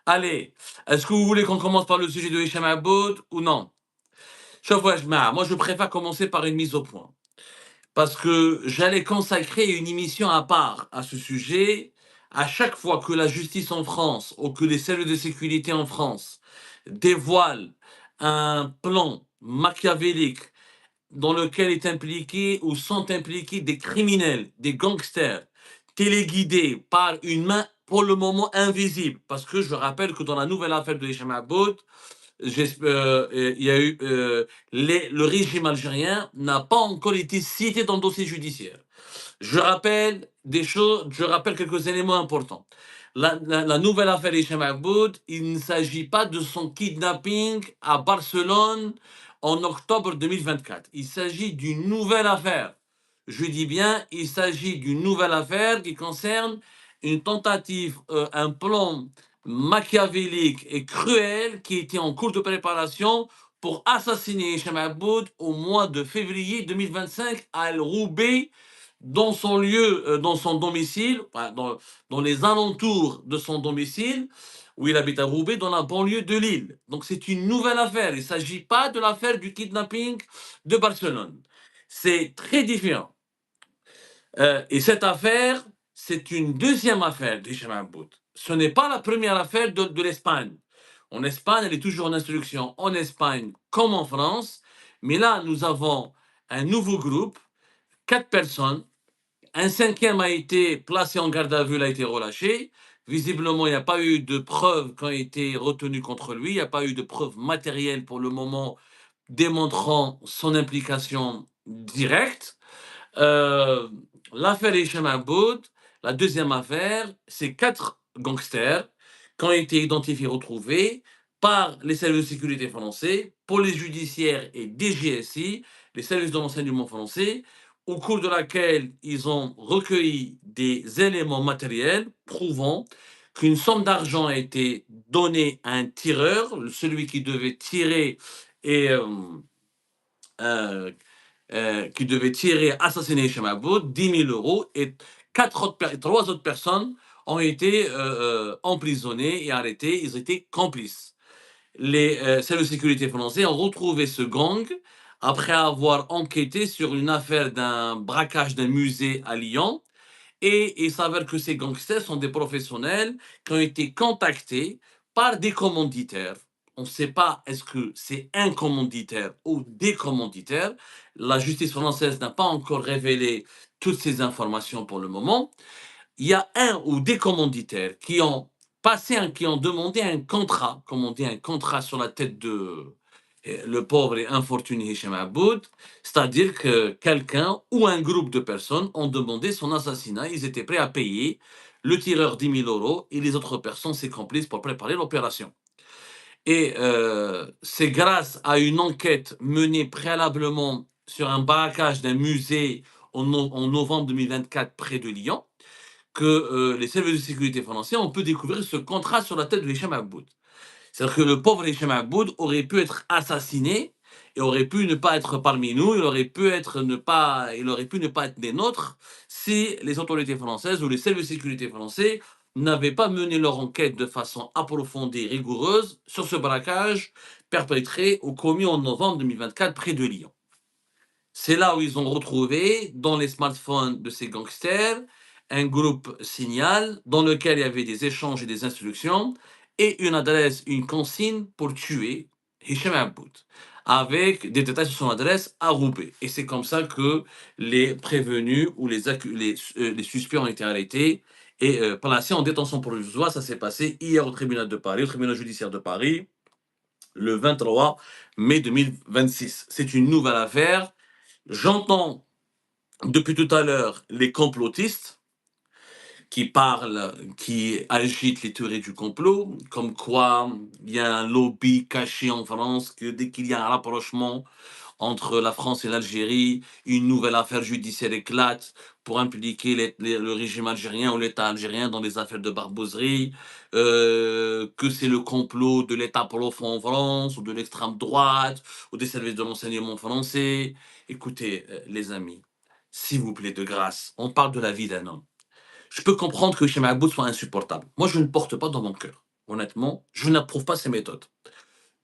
Allez, est-ce que vous voulez qu'on commence par le sujet de Hicham Aboud ou non? Chauffe ouais, moi je préfère commencer par une mise au point. Parce que j'allais consacrer une émission à part à ce sujet. À chaque fois que la justice en France ou que les services de sécurité en France dévoilent un plan machiavélique dans lequel est impliqué ou sont impliqués des criminels, des gangsters, téléguidés par une main pour le moment invisible. Parce que je rappelle que dans la nouvelle affaire de Hicham Aboud, il y a eu le régime algérien n'a pas encore été cité dans le dossier judiciaire. Je rappelle des choses, je rappelle quelques éléments importants. La nouvelle affaire Hicham Aboud, il ne s'agit pas de son kidnapping à Barcelone en octobre 2024. Il s'agit d'une nouvelle affaire. Je dis bien, il s'agit d'une nouvelle affaire qui concerne une tentative, un plan machiavélique et cruel qui était en cours de préparation pour assassiner Hicham Aboud au mois de février 2025 à El Roubaix, dans son lieu, dans son domicile, dans les alentours de son domicile, où il habite à Roubaix, dans la banlieue de Lille. Donc c'est une nouvelle affaire. Il ne s'agit pas de l'affaire du kidnapping de Barcelone. C'est très différent. Et cette affaire, c'est une deuxième affaire d'Hicham Aboud. Ce n'est pas la première affaire de l'Espagne. En Espagne, elle est toujours en instruction, en Espagne comme en France. Mais là, nous avons un nouveau groupe, 4 personnes. Un cinquième a été placé en garde à vue, il a été relâché. Visiblement, il n'y a pas eu de preuves qui ont été retenues contre lui. Il n'y a pas eu de preuves matérielles pour le moment démontrant son implication directe. Euh, L'affaire Hicham Aboud, la deuxième affaire, c'est 4 gangsters qui ont été identifiés, retrouvés par les services de sécurité français, police judiciaire et DGSI, les services de renseignement français, au cours de laquelle ils ont recueilli des éléments matériels prouvant qu'une somme d'argent a été donnée à un tireur, celui qui devait tirer et euh, qui devait tirer, assassiner Hicham Aboud, 10 000 euros, et 3 autres personnes ont été emprisonnées et arrêtées. Ils étaient complices. Les services de sécurité français ont retrouvé ce gang après avoir enquêté sur une affaire d'un braquage d'un musée à Lyon. Et il s'avère que ces gangsters sont des professionnels qui ont été contactés par des commanditaires. On ne sait pas est-ce que c'est un commanditaire ou des commanditaires. La justice française n'a pas encore révélé toutes ces informations pour le moment. Il y a un ou des commanditaires qui ont qui ont demandé un contrat, comme on dit, un contrat sur la tête de le pauvre et infortuné Hicham Aboud, c'est-à-dire que quelqu'un ou un groupe de personnes ont demandé son assassinat. Ils étaient prêts à payer le tireur 10 000 euros et les autres personnes, ses complices, pour préparer l'opération. Et c'est grâce à une enquête menée préalablement sur un braquage d'un musée en novembre 2024 près de Lyon que les services de sécurité français ont pu découvrir ce contrat sur la tête de Hicham Aboud. C'est-à-dire que le pauvre Hicham Aboud aurait pu être assassiné et aurait pu ne pas être parmi nous, il aurait pu ne pas être des nôtres si les autorités françaises ou les services de sécurité français n'avaient pas mené leur enquête de façon approfondie et rigoureuse sur ce braquage perpétré ou commis en novembre 2024 près de Lyon. C'est là où ils ont retrouvé, dans les smartphones de ces gangsters, un groupe Signal dans lequel il y avait des échanges et des instructions et une adresse, une consigne pour tuer Hicham Aboud, avec des détails sur son adresse à Roubaix. Et c'est comme ça que les prévenus ou les suspects ont été arrêtés et placés en détention provisoire. Ça s'est passé hier au tribunal de Paris, au tribunal judiciaire de Paris, le 23 mai 2026. C'est une nouvelle affaire. J'entends depuis tout à l'heure les complotistes qui parlent, qui agitent les théories du complot, comme quoi il y a un lobby caché en France, que dès qu'il y a un rapprochement entre la France et l'Algérie, une nouvelle affaire judiciaire éclate pour impliquer le régime algérien ou l'État algérien dans des affaires de barbouzerie, que c'est le complot de l'État profond en France, ou de l'extrême droite, ou des services de renseignement français. Écoutez, les amis, s'il vous plaît, de grâce, on parle de la vie d'un homme. Je peux comprendre que chez Mahmoud soit insupportable. Moi, je ne porte pas dans mon cœur. honnêtement, je n'approuve pas ces méthodes.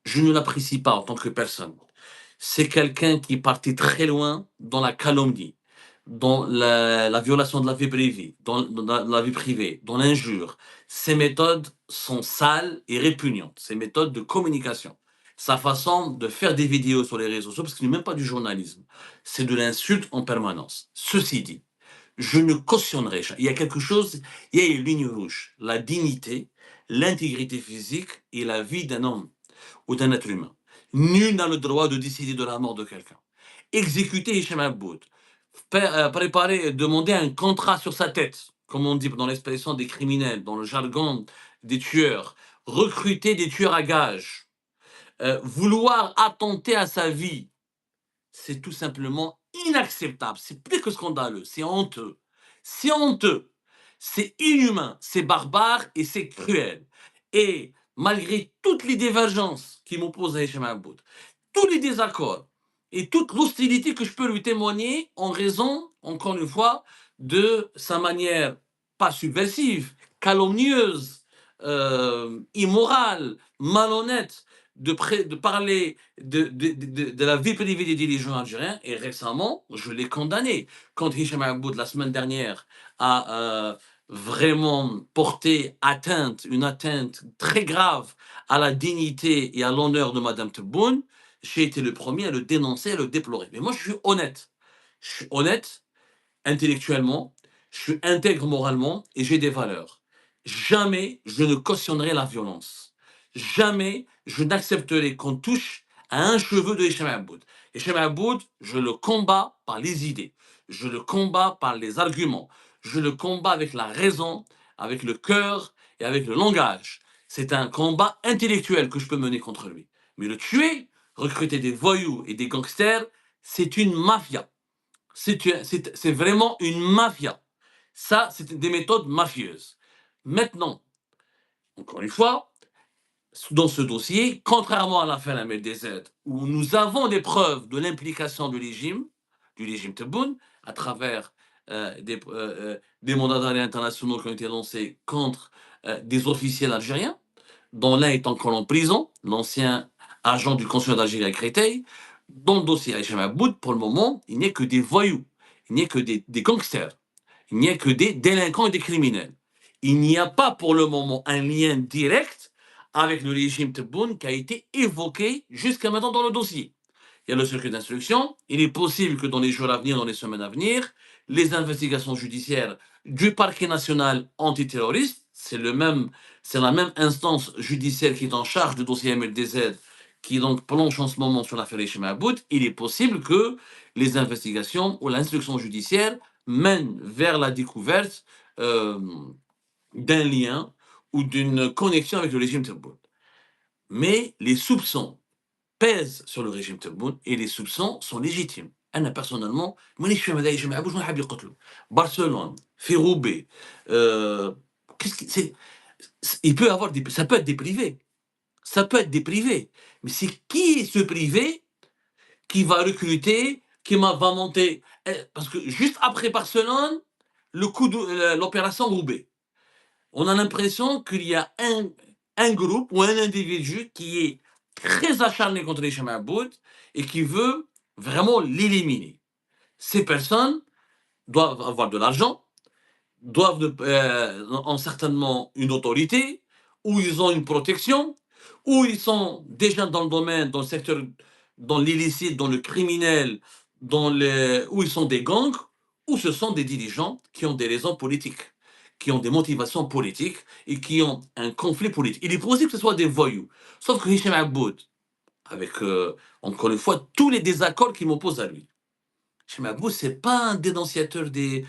Je ne l'apprécie pas en tant que personne. C'est quelqu'un qui est parti très loin dans la calomnie, dans la violation de la vie privée, dans la vie privée, dans l'injure. Ces méthodes sont sales et répugnantes, ces méthodes de communication. Sa façon de faire des vidéos sur les réseaux sociaux, parce que ce n'est même pas du journalisme, c'est de l'insulte en permanence. Ceci dit, je ne cautionnerai jamais. Il y a quelque chose, il y a une ligne rouge, la dignité, l'intégrité physique et la vie d'un homme ou d'un être humain. Nul n'a le droit de décider de la mort de quelqu'un. Exécuter Hichem Aboud, préparer, demander un contrat sur sa tête, comme on dit dans l'expression des criminels, dans le jargon des tueurs, recruter des tueurs à gages, vouloir attenter à sa vie, c'est tout simplement inacceptable. C'est plus que scandaleux, c'est honteux. C'est honteux. C'est inhumain, c'est barbare et c'est cruel. Et malgré toutes les divergences qui m'opposent à Hichem Aboud, tous les désaccords et toute l'hostilité que je peux lui témoigner en raison, encore une fois, de sa manière pas subversive, calomnieuse, immorale, malhonnête de parler de la vie privée des dirigeants algériens. Et récemment, je l'ai condamné. Quand Hicham Aboud, la semaine dernière, a vraiment porté atteinte, une atteinte très grave à la dignité et à l'honneur de Madame Tebboune, j'ai été le premier à le dénoncer, à le déplorer. Mais moi, je suis honnête. Je suis honnête intellectuellement, je suis intègre moralement et j'ai des valeurs. Jamais je ne cautionnerai la violence. Jamais je n'accepterai qu'on touche à un cheveu de Hicham Aboud. Hicham Aboud, je le combats par les idées, je le combats par les arguments, je le combats avec la raison, avec le cœur et avec le langage. C'est un combat intellectuel que je peux mener contre lui. Mais le tuer, recruter des voyous et des gangsters, c'est une mafia. C'est vraiment une mafia. Ça, c'est des méthodes mafieuses. Maintenant, encore une fois, dans ce dossier, contrairement à l'affaire MLDZ, où nous avons des preuves de l'implication du régime Tebboune, à travers des mandats d'arrêt internationaux qui ont été lancés contre des officiels algériens, dont l'un est encore en prison, l'ancien agent du consulat d'Algérie à Créteil. Dans le dossier Hicham Aboud, pour le moment, il n'y a que des voyous, il n'y a que des gangsters, il n'y a que des délinquants et des criminels. Il n'y a pas pour le moment un lien direct avec le régime Tebboune qui a été évoqué jusqu'à maintenant dans le dossier. Il y a le secret d'instruction. Il est possible que dans les jours à venir, dans les semaines à venir, les investigations judiciaires du parquet national antiterroriste, c'est la même instance judiciaire qui est en charge du dossier MLDZ, qui donc planche en ce moment sur l'affaire Hicham Aboud. Il est possible que les investigations ou l'instruction judiciaire mènent vers la découverte euh, d'un lien ou d'une connexion avec le régime Tebboune. Mais les soupçons pèsent sur le régime Tebboune et les soupçons sont légitimes. أنا personnellement مانيش فاهم هذا يجمع بوش ما حاب يقتلوا. Barcelone, في Roubaix, qu'est-ce qui, il peut avoir ça peut être des privés, ça peut être des privés, mais c'est qui est ce privé qui va recruter, va monter, parce que juste après Barcelone, l'opération Roubaix, on a l'impression qu'il y a un groupe ou un individu qui est très acharné contre Hicham Aboud et qui veut vraiment l'éliminer. Ces personnes doivent avoir de l'argent, ont certainement une autorité, ou ils ont une protection, ou ils sont déjà dans le domaine, dans le secteur, dans l'illicite, dans le criminel, où ils sont des gangs, ou ce sont des dirigeants qui ont des raisons politiques, qui ont des motivations politiques et qui ont un conflit politique. Il est possible que ce soit des voyous. Sauf que Hicham Aboud, avec, encore une fois, tous les désaccords qui m'opposent à lui, Chimabou, c'est pas un dénonciateur des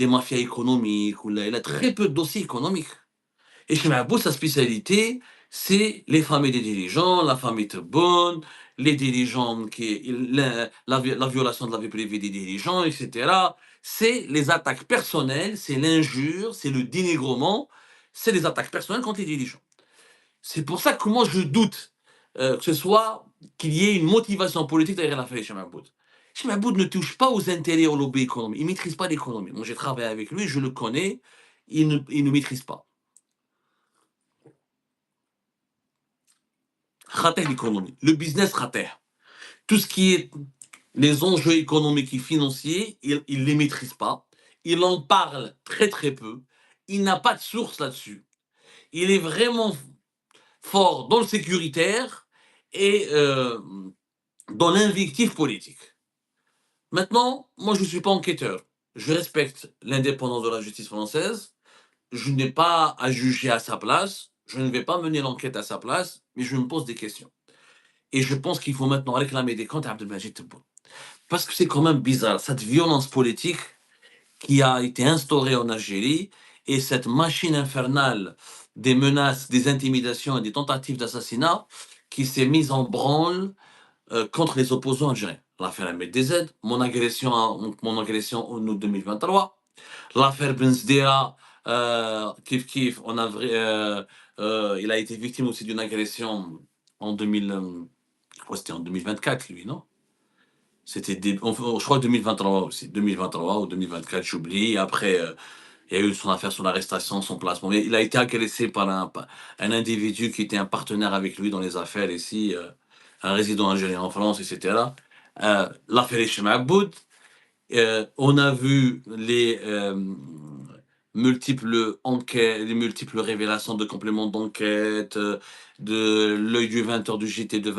mafias économiques. Il a très peu de dossiers économiques. Et Chimabou, sa spécialité, c'est les familles des dirigeants, la famille Tebboune, les dirigeants, la violation de la vie privée des dirigeants, etc. C'est les attaques personnelles, c'est l'injure, c'est le dénigrement, c'est les attaques personnelles contre les dirigeants. C'est pour ça que moi je doute que ce soit qu'il y ait une motivation politique derrière l'affaire Hicham Aboud. Hicham Aboud ne touche pas aux intérêts, au lobby économique. Il ne maîtrise pas l'économie. Moi j'ai travaillé avec lui, je le connais, il ne maîtrise pas. خاطئ l'économie. Le business خاطئ. Tout ce qui est les enjeux économiques et financiers, il ne les maîtrise pas. Il en parle très très peu. Il n'a pas de source là-dessus. Il est vraiment fort dans le sécuritaire et dans l'invectif politique. Maintenant, moi, je ne suis pas enquêteur. Je respecte l'indépendance de la justice française. Je n'ai pas à juger à sa place. Je ne vais pas mener l'enquête à sa place, mais je me pose des questions. Et je pense qu'il faut maintenant réclamer des comptes à Abdelmajid Tebboune. Parce que c'est quand même bizarre, cette violence politique qui a été instaurée en Algérie et cette machine infernale des menaces, des intimidations et des tentatives d'assassinat qui s'est mise en branle contre les opposants algériens. L'affaire MDZ, mon agression en août 2023, l'affaire Ben Sdira, Kif Kif, il a été victime aussi d'une agression en 2000, c'était en 2024, lui, non? Je crois 2023 aussi, 2023 ou 2024, j'oublie. Après, il y a eu son affaire sur l'arrestation, son placement. Mais il a été agressé par un individu qui était un partenaire avec lui dans les affaires ici, un résident algérien en France, etc. L'affaire Hichem Aboud, on a vu les multiples révélations de compléments d'enquête, de l'œil du 20h du JT de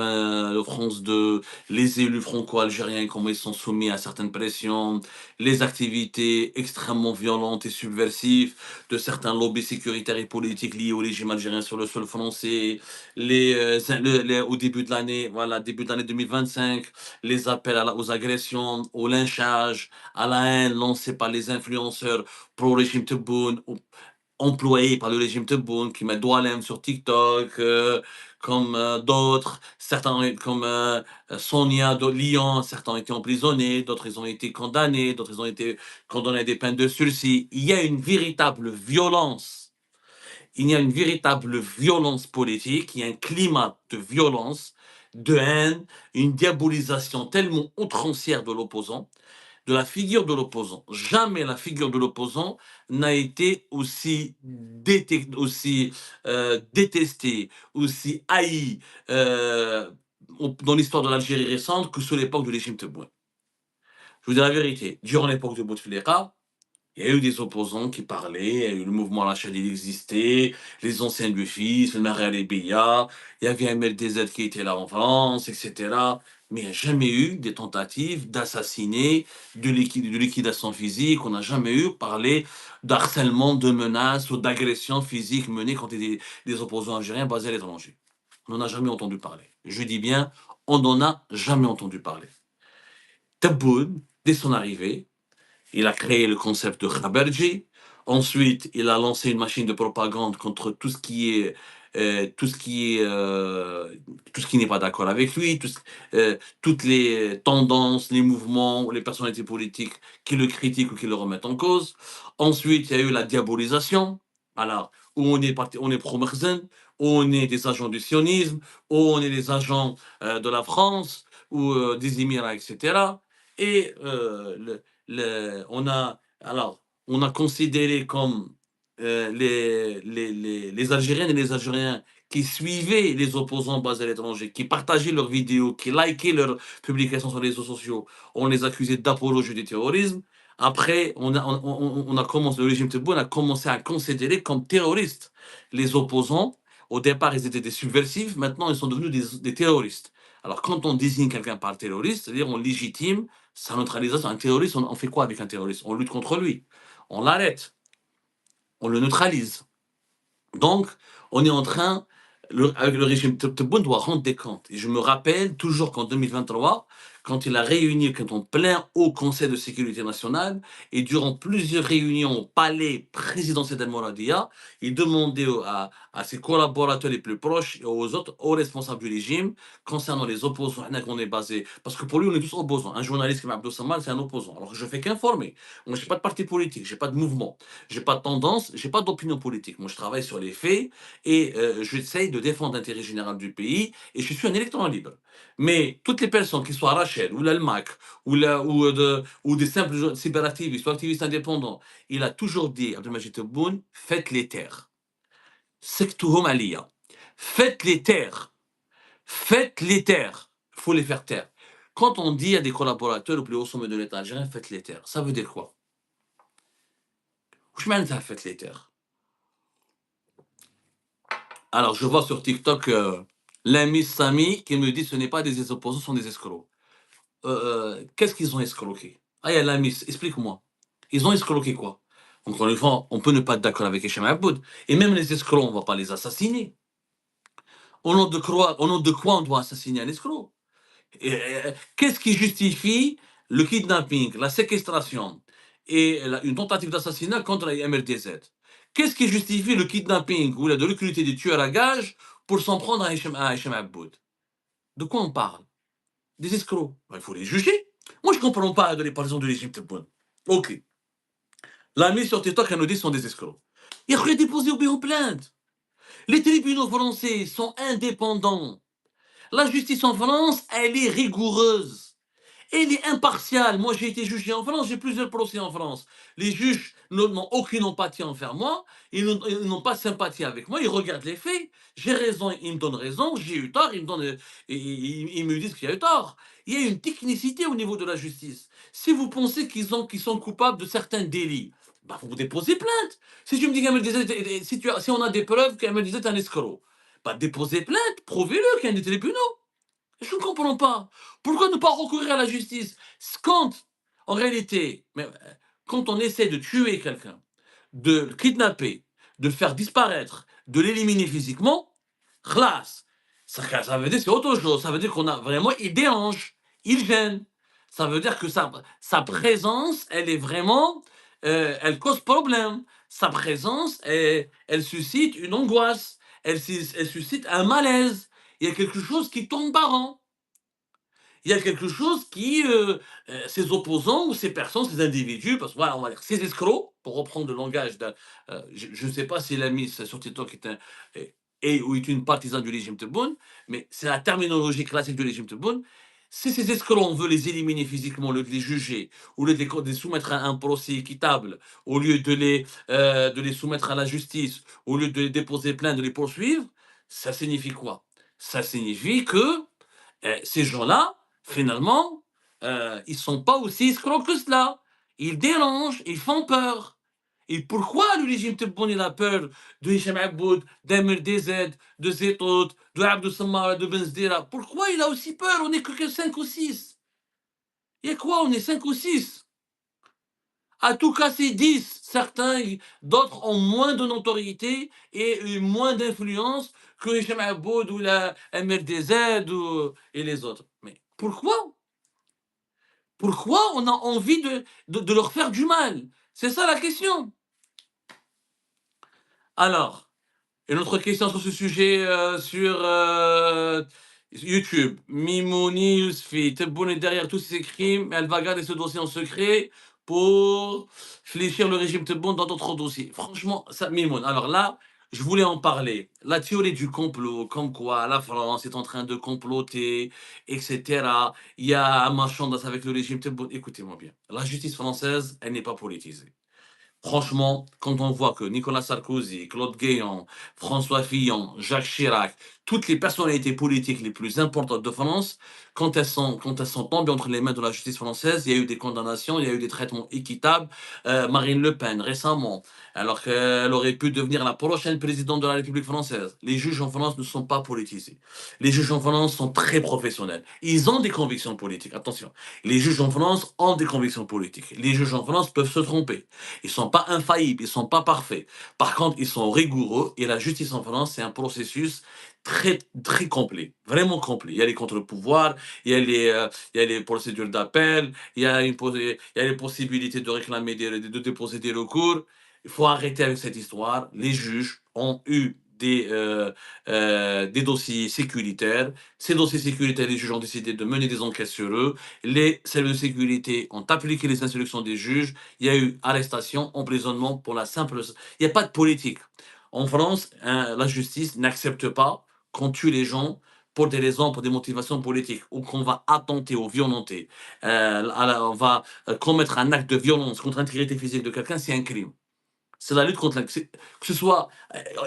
France 2, les élus franco-algériens, comment ils sont soumis à certaines pressions, les activités extrêmement violentes et subversives de certains lobbies sécuritaires et politiques liés au régime algérien sur le sol français, au début de l'année, voilà, début de l'année 2025, les appels aux agressions, au lynchage, à la haine lancée par les influenceurs pro-régime Tebboune, employés par le régime Tebboune, qui mettent Doualem sur TikTok, comme d'autres, certains comme Sonia de Lyon, certains ont été emprisonnés, d'autres ils ont été condamnés, d'autres ils ont été condamnés à des peines de sursis. Il y a une véritable violence. Il y a une véritable violence politique, il y a un climat de violence, de haine, une diabolisation tellement outrancière de l'opposant, de la figure de l'opposant. Jamais la figure de l'opposant n'a été aussi détestée, aussi haïe dans l'histoire de l'Algérie récente que sous l'époque du régime Tebboune. Je vous dis la vérité, durant l'époque de Bouteflika, il y a eu des opposants qui parlaient, il y a eu le mouvement Rachid, il existait, les anciens du fils, le maire Beya, il y avait un MLDZ qui était là en France, etc. Mais il n'y a jamais eu des tentatives d'assassiner, de liquidation physique, on n'a jamais eu parlé d'harcèlement, de menaces ou d'agressions physiques menées contre des opposants algériens basés à l'étranger. On n'en a jamais entendu parler. Je dis bien, on n'en a jamais entendu parler. Tebboune, dès son arrivée, il a créé le concept de Khaberji. Ensuite, il a lancé une machine de propagande contre tout ce qui n'est pas d'accord avec lui, toutes les tendances, les mouvements, les personnalités politiques qui le critiquent ou qui le remettent en cause. Ensuite, il y a eu la diabolisation. Alors, où on est pro-Merzen, où on est des agents du sionisme, où on est des agents de la France, ou des Émirats, etc. Et on a considéré comme les Algériennes et les Algériens qui suivaient les opposants basés à l'étranger, qui partageaient leurs vidéos, qui likaient leurs publications sur les réseaux sociaux, on les accusait d'apologie du terrorisme. Après, on a commencé, le régime Tebboune a commencé à considérer comme terroristes les opposants. Au départ, ils étaient des subversifs, maintenant, ils sont devenus des terroristes. Alors, quand on désigne quelqu'un par terroriste, c'est-à-dire on légitime sa neutralisation. Un terroriste, on fait quoi avec un terroriste? On lutte contre lui. On l'arrête. On le neutralise. Donc, on est en train, avec le régime Tebboune doit rendre des comptes. Et je me rappelle toujours qu'en 2023, quand il a réuni, quand en plein Haut Conseil de sécurité nationale, et durant plusieurs réunions au palais présidentiel d'Al-Mouradia, il demandait à ses collaborateurs les plus proches et aux autres, aux responsables du régime, concernant les opposants, on est basé. Parce que pour lui, on est tous opposants. Un journaliste comme Abdou Samal, c'est un opposant. Alors je fais qu'informer. Moi, je n'ai pas de parti politique, je n'ai pas de mouvement, je n'ai pas de tendance, je n'ai pas d'opinion politique. Moi, je travaille sur les faits et j'essaye de défendre l'intérêt général du pays et je suis un électron libre. Mais toutes les personnes, qui soient Rachel ou l'Almac ou des simples cyberactivistes ou activistes indépendants, il a toujours dit, Abdelmajid Tebboune, faites les taire. Sektuhum aliya. Faites les taire. Faites-les taire. Il faut les faire taire. Quand on dit à des collaborateurs au plus haut sommet de l'État algérien, faites-les taire, ça veut dire quoi? Faites-les taire. Alors, je vois sur TikTok l'ami Samy qui me dit ce n'est pas des opposants, ce sont des escrocs. Qu'est-ce qu'ils ont escroqué? Ah, il y a l'ami, explique-moi. Ils ont escroqué quoi? Encore une fois, on peut ne pas être d'accord avec Hichem Aboud. Et même les escrocs, on ne va pas les assassiner. Au nom de quoi on doit assassiner un escroc? Qu'est-ce qui justifie le kidnapping, la séquestration et une tentative d'assassinat contre la MRDZ? Qu'est-ce qui justifie le kidnapping ou de recruter des tueurs à gages pour s'en prendre à Hichem Aboud? De quoi on parle? Des escrocs. Ben, il faut les juger. Moi, je ne comprends pas de par exemple de l'Égypte. Ok. L'ami sur TikTok, elle nous dit sont des escrocs. Il a déposé au plainte. Les tribunaux français sont indépendants. La justice en France, elle est rigoureuse. Elle est impartiale. Moi, j'ai été jugé en France, j'ai plusieurs procès en France. Les juges n'ont aucune empathie envers moi, ils n'ont pas de sympathie avec moi, ils regardent les faits. J'ai raison, ils me donnent raison, j'ai eu tort, ils me disent qu'il y a eu tort. Il y a une technicité au niveau de la justice. Si vous pensez qu'ils sont coupables de certains délits, bah vous déposez plainte. Si tu me dis qu'elle me disait, si on a des preuves qu'elle me disait un escroc, bah déposez plainte, prouvez-le qu'il y a des tribunaux. Je ne comprends pas. Pourquoi ne pas recourir à la justice? Quand, en réalité, quand on essaie de tuer quelqu'un, de le kidnapper, de le faire disparaître, de l'éliminer physiquement, classe. Ça veut dire que c'est autre chose. Ça veut dire qu'on a vraiment, il dérange, il gêne. Ça veut dire que sa présence, elle est vraiment, elle cause problème. Sa présence, elle suscite une angoisse, elle suscite un malaise. Il y a quelque chose qui tombe par an. Il y a quelque chose qui, ces opposants ou ces personnes, ces individus, parce que voilà, on va dire ces escrocs, pour reprendre le langage d'un, je ne sais pas si l'ami sur TikTok est ou est une partisane du régime Tebboune, mais c'est la terminologie classique du régime Tebboune. Si ces escrocs, on veut les éliminer physiquement, au lieu de les juger, au lieu de les soumettre à un procès équitable, au lieu de les soumettre à la justice, au lieu de les déposer plainte, de les poursuivre, ça signifie quoi? Ça signifie que ces gens-là, finalement, ils sont pas aussi escrocs que cela. Ils dérangent, ils font peur. Et pourquoi le régime Tebboune il a peur de Hichem Aboud, d'Emir DZ, de Zetot, de Abdou Samara, de Benzdira? Pourquoi il a aussi peur? On n'est que 5 ou 6. Il y a quoi? On est 5 ou 6. À tout casser 10, certains, d'autres ont moins de notoriété et moins d'influence que Hichem Aboud ou la MRDZ et les autres. Mais pourquoi? Pourquoi on a envie de leur faire du mal? C'est ça la question. Alors, une autre question sur ce sujet sur YouTube. Mimouni Yousfi, Tebboune est derrière tous ces crimes, elle va garder ce dossier en secret pour fléchir le régime Tebboune dans d'autres dossiers. Franchement, ça, Mimoun, alors là, je voulais en parler. La théorie du complot, comme quoi la France est en train de comploter, etc. Il y a un marchandage avec le régime Tebboune. Écoutez-moi bien. La justice française, elle n'est pas politisée. Franchement, quand on voit que Nicolas Sarkozy, Claude Guéant, François Fillon, Jacques Chirac, toutes les personnalités politiques les plus importantes de France, quand elles sont tombées entre les mains de la justice française, il y a eu des condamnations, il y a eu des traitements équitables. Marine Le Pen, récemment, alors qu'elle aurait pu devenir la prochaine présidente de la République française, les juges en France ne sont pas politisés. Les juges en France sont très professionnels. Ils ont des convictions politiques, attention. Les juges en France ont des convictions politiques. Les juges en France peuvent se tromper. Ils ne sont pas infaillibles, ils ne sont pas parfaits. Par contre, ils sont rigoureux et la justice en France, c'est un processus très, très complet, vraiment complet. Il y a les contre-pouvoirs, il y a les procédures d'appel, il y a les possibilités de réclamer, de déposer des recours. Il faut arrêter avec cette histoire. Les juges ont eu des dossiers sécuritaires. Ces dossiers sécuritaires, les juges ont décidé de mener des enquêtes sur eux. Les services de sécurité ont appliqué les instructions des juges. Il y a eu arrestation, emprisonnement pour la simple. Il n'y a pas de politique. En France, hein, la justice n'accepte pas qu'on tue les gens pour des raisons, pour des motivations politiques, ou qu'on va attenter ou violenter, on va commettre un acte de violence contre l'intégrité physique de quelqu'un, c'est un crime. C'est la lutte contre la. Que ce soit.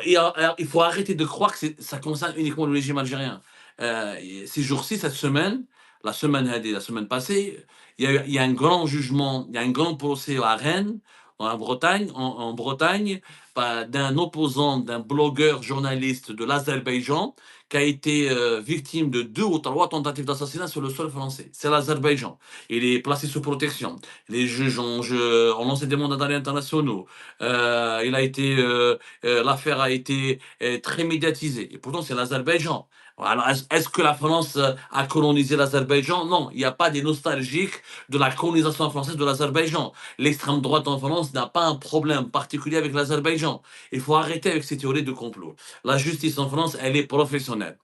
Il faut arrêter de croire que ça concerne uniquement le régime algérien. Ces jours-ci, cette semaine, la semaine passée, il y a un grand jugement, il y a un grand procès à Rennes, en Bretagne, en Bretagne, d'un opposant, d'un blogueur journaliste de l'Azerbaïdjan, qui a été victime de 2 ou 3 tentatives d'assassinat sur le sol français. C'est l'Azerbaïdjan. Il est placé sous protection. Les juges ont lancé des mandats d'arrêt internationaux. L'affaire a été très médiatisée. Et pourtant, c'est l'Azerbaïdjan. Alors, est-ce que la France a colonisé l'Azerbaïdjan? Non, il n'y a pas des nostalgiques de la colonisation française de l'Azerbaïdjan. L'extrême droite en France n'a pas un problème particulier avec l'Azerbaïdjan. Il faut arrêter avec ces théories de complot. La justice en France, elle est professionnelle.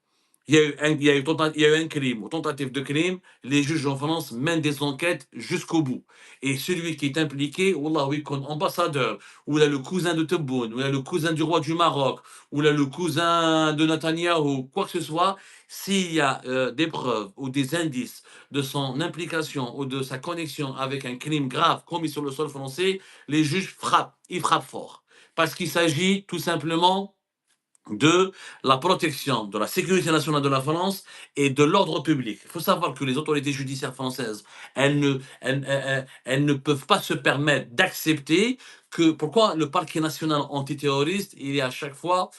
Il y a eu un crime ou tentative de crime, les juges en France mènent des enquêtes jusqu'au bout. Et celui qui est impliqué, Wallah, oui, comme ambassadeur, ou là le cousin de Tebboune, ou là le cousin du roi du Maroc, ou là le cousin de Netanyahou, quoi que ce soit, s'il y a des preuves ou des indices de son implication ou de sa connexion avec un crime grave commis sur le sol français, les juges frappent, ils frappent fort. Parce qu'il s'agit tout simplement de la protection de la sécurité nationale de la France et de l'ordre public. Il faut savoir que les autorités judiciaires françaises, elles ne peuvent pas se permettre d'accepter que... Pourquoi le parquet national antiterroriste, il est à chaque fois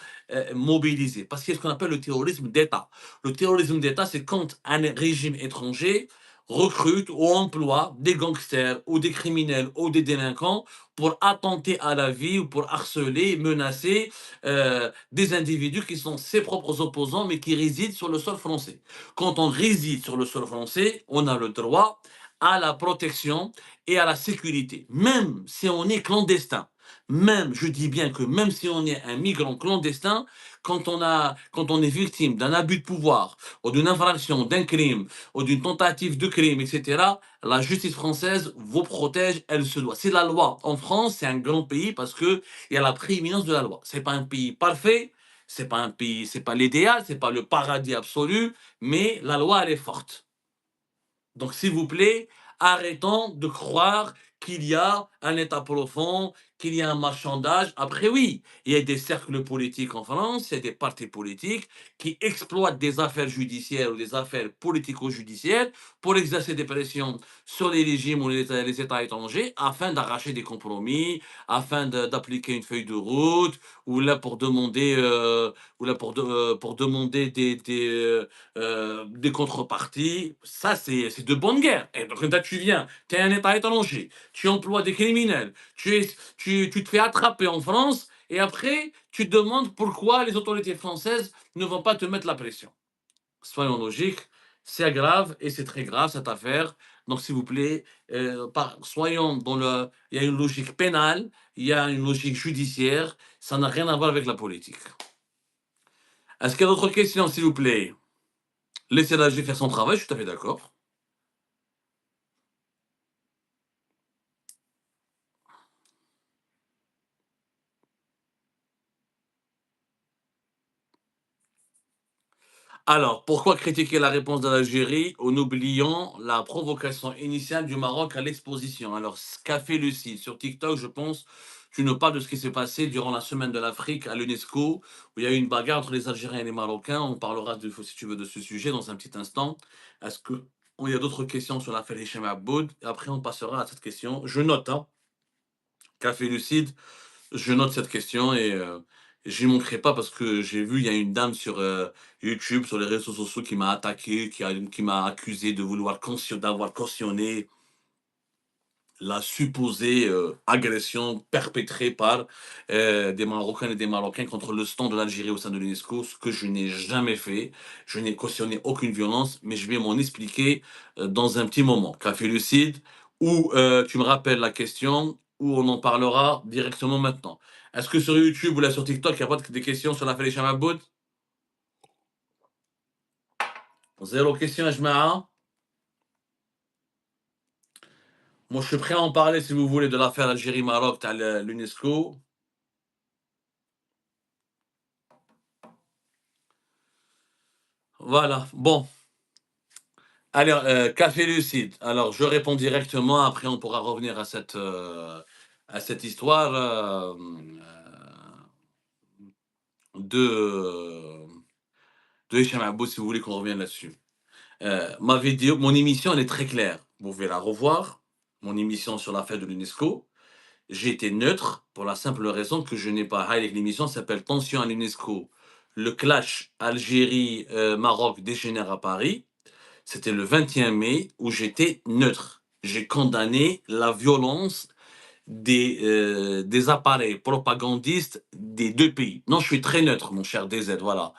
mobilisé? Parce qu'il y a ce qu'on appelle le terrorisme d'État. Le terrorisme d'État, c'est quand un régime étranger recrute ou emploie des gangsters ou des criminels ou des délinquants pour attenter à la vie ou pour harceler, menacer des individus qui sont ses propres opposants, mais qui résident sur le sol français. Quand on réside sur le sol français, on a le droit à la protection et à la sécurité, même si on est clandestin. Même, je dis bien que même si on est un migrant clandestin, quand on est victime d'un abus de pouvoir, ou d'une infraction, d'un crime, ou d'une tentative de crime, etc., la justice française vous protège, elle se doit. C'est la loi. En France, c'est un grand pays parce que il y a la prééminence de la loi. C'est pas un pays parfait, c'est pas un pays, c'est pas l'idéal, c'est pas le paradis absolu, mais la loi elle est forte. Donc, s'il vous plaît, arrêtons de croire qu'il y a un État profond, qu'il y a un marchandage. Après, oui, il y a des cercles politiques en France, il y a des partis politiques qui exploitent des affaires judiciaires ou des affaires politico-judiciaires pour exercer des pressions sur les régimes ou les États étrangers afin d'arracher des compromis, afin d'appliquer une feuille de route, ou là pour demander des contreparties. Ça, c'est de bonne guerre. Et donc, là, tu viens, tu es un État étranger, tu emploies des criminels, tu te fais attraper en France, et après, tu te demandes pourquoi les autorités françaises ne vont pas te mettre la pression. Soyons logiques, c'est grave et c'est très grave cette affaire. Donc, s'il vous plaît, soyons dans le. Il y a une logique pénale, il y a une logique judiciaire, ça n'a rien à voir avec la politique. Est-ce qu'il y a d'autres questions, s'il vous plaît? Laissez la juge faire son travail, je suis tout à fait d'accord. Alors, pourquoi critiquer la réponse de l'Algérie en oubliant la provocation initiale du Maroc à l'exposition? Alors, ce qu'a fait Lucie sur TikTok, je pense, tu nous parles de ce qui s'est passé durant la semaine de l'Afrique à l'UNESCO, où il y a eu une bagarre entre les Algériens et les Marocains. On parlera, si tu veux, de ce sujet dans un petit instant. Est-ce que il y a d'autres questions sur l'affaire Hichem Aboud? Après, on passera à cette question. Je note, hein, Café Lucide, je note cette question et j'y manquerai pas parce que j'ai vu, il y a une dame sur YouTube, sur les réseaux sociaux qui m'a attaqué, qui m'a accusé de vouloir d'avoir cautionné la supposée agression perpétrée par des Marocains et des Marocains contre le stand de l'Algérie au sein de l'UNESCO, ce que je n'ai jamais fait. Je n'ai cautionné aucune violence, mais je vais m'en expliquer dans un petit moment. Café lucide, ou tu me rappelles la question, ou on en parlera directement maintenant. Est-ce que sur YouTube ou là sur TikTok, il n'y a pas des questions sur l'affaire Hicham Aboud? Zéro question, Ajma'a. Moi, je suis prêt à en parler si vous voulez de l'affaire Algérie-Maroc à l'UNESCO. Voilà, bon. Alors, café lucide. Alors, je réponds directement, après on pourra revenir à à cette histoire de, de Hicham Abou, si vous voulez qu'on revienne là-dessus. Ma vidéo, mon émission, elle est très claire. Vous pouvez la revoir. Mon émission sur la fête de l'UNESCO. J'ai été neutre pour la simple raison que je n'ai pas. L'émission s'appelle Tension à l'UNESCO. Le clash Algérie-Maroc dégénère à Paris. C'était le 21 mai où j'étais neutre. J'ai condamné la violence des appareils propagandistes des deux pays. Non, je suis très neutre, mon cher DZ, voilà.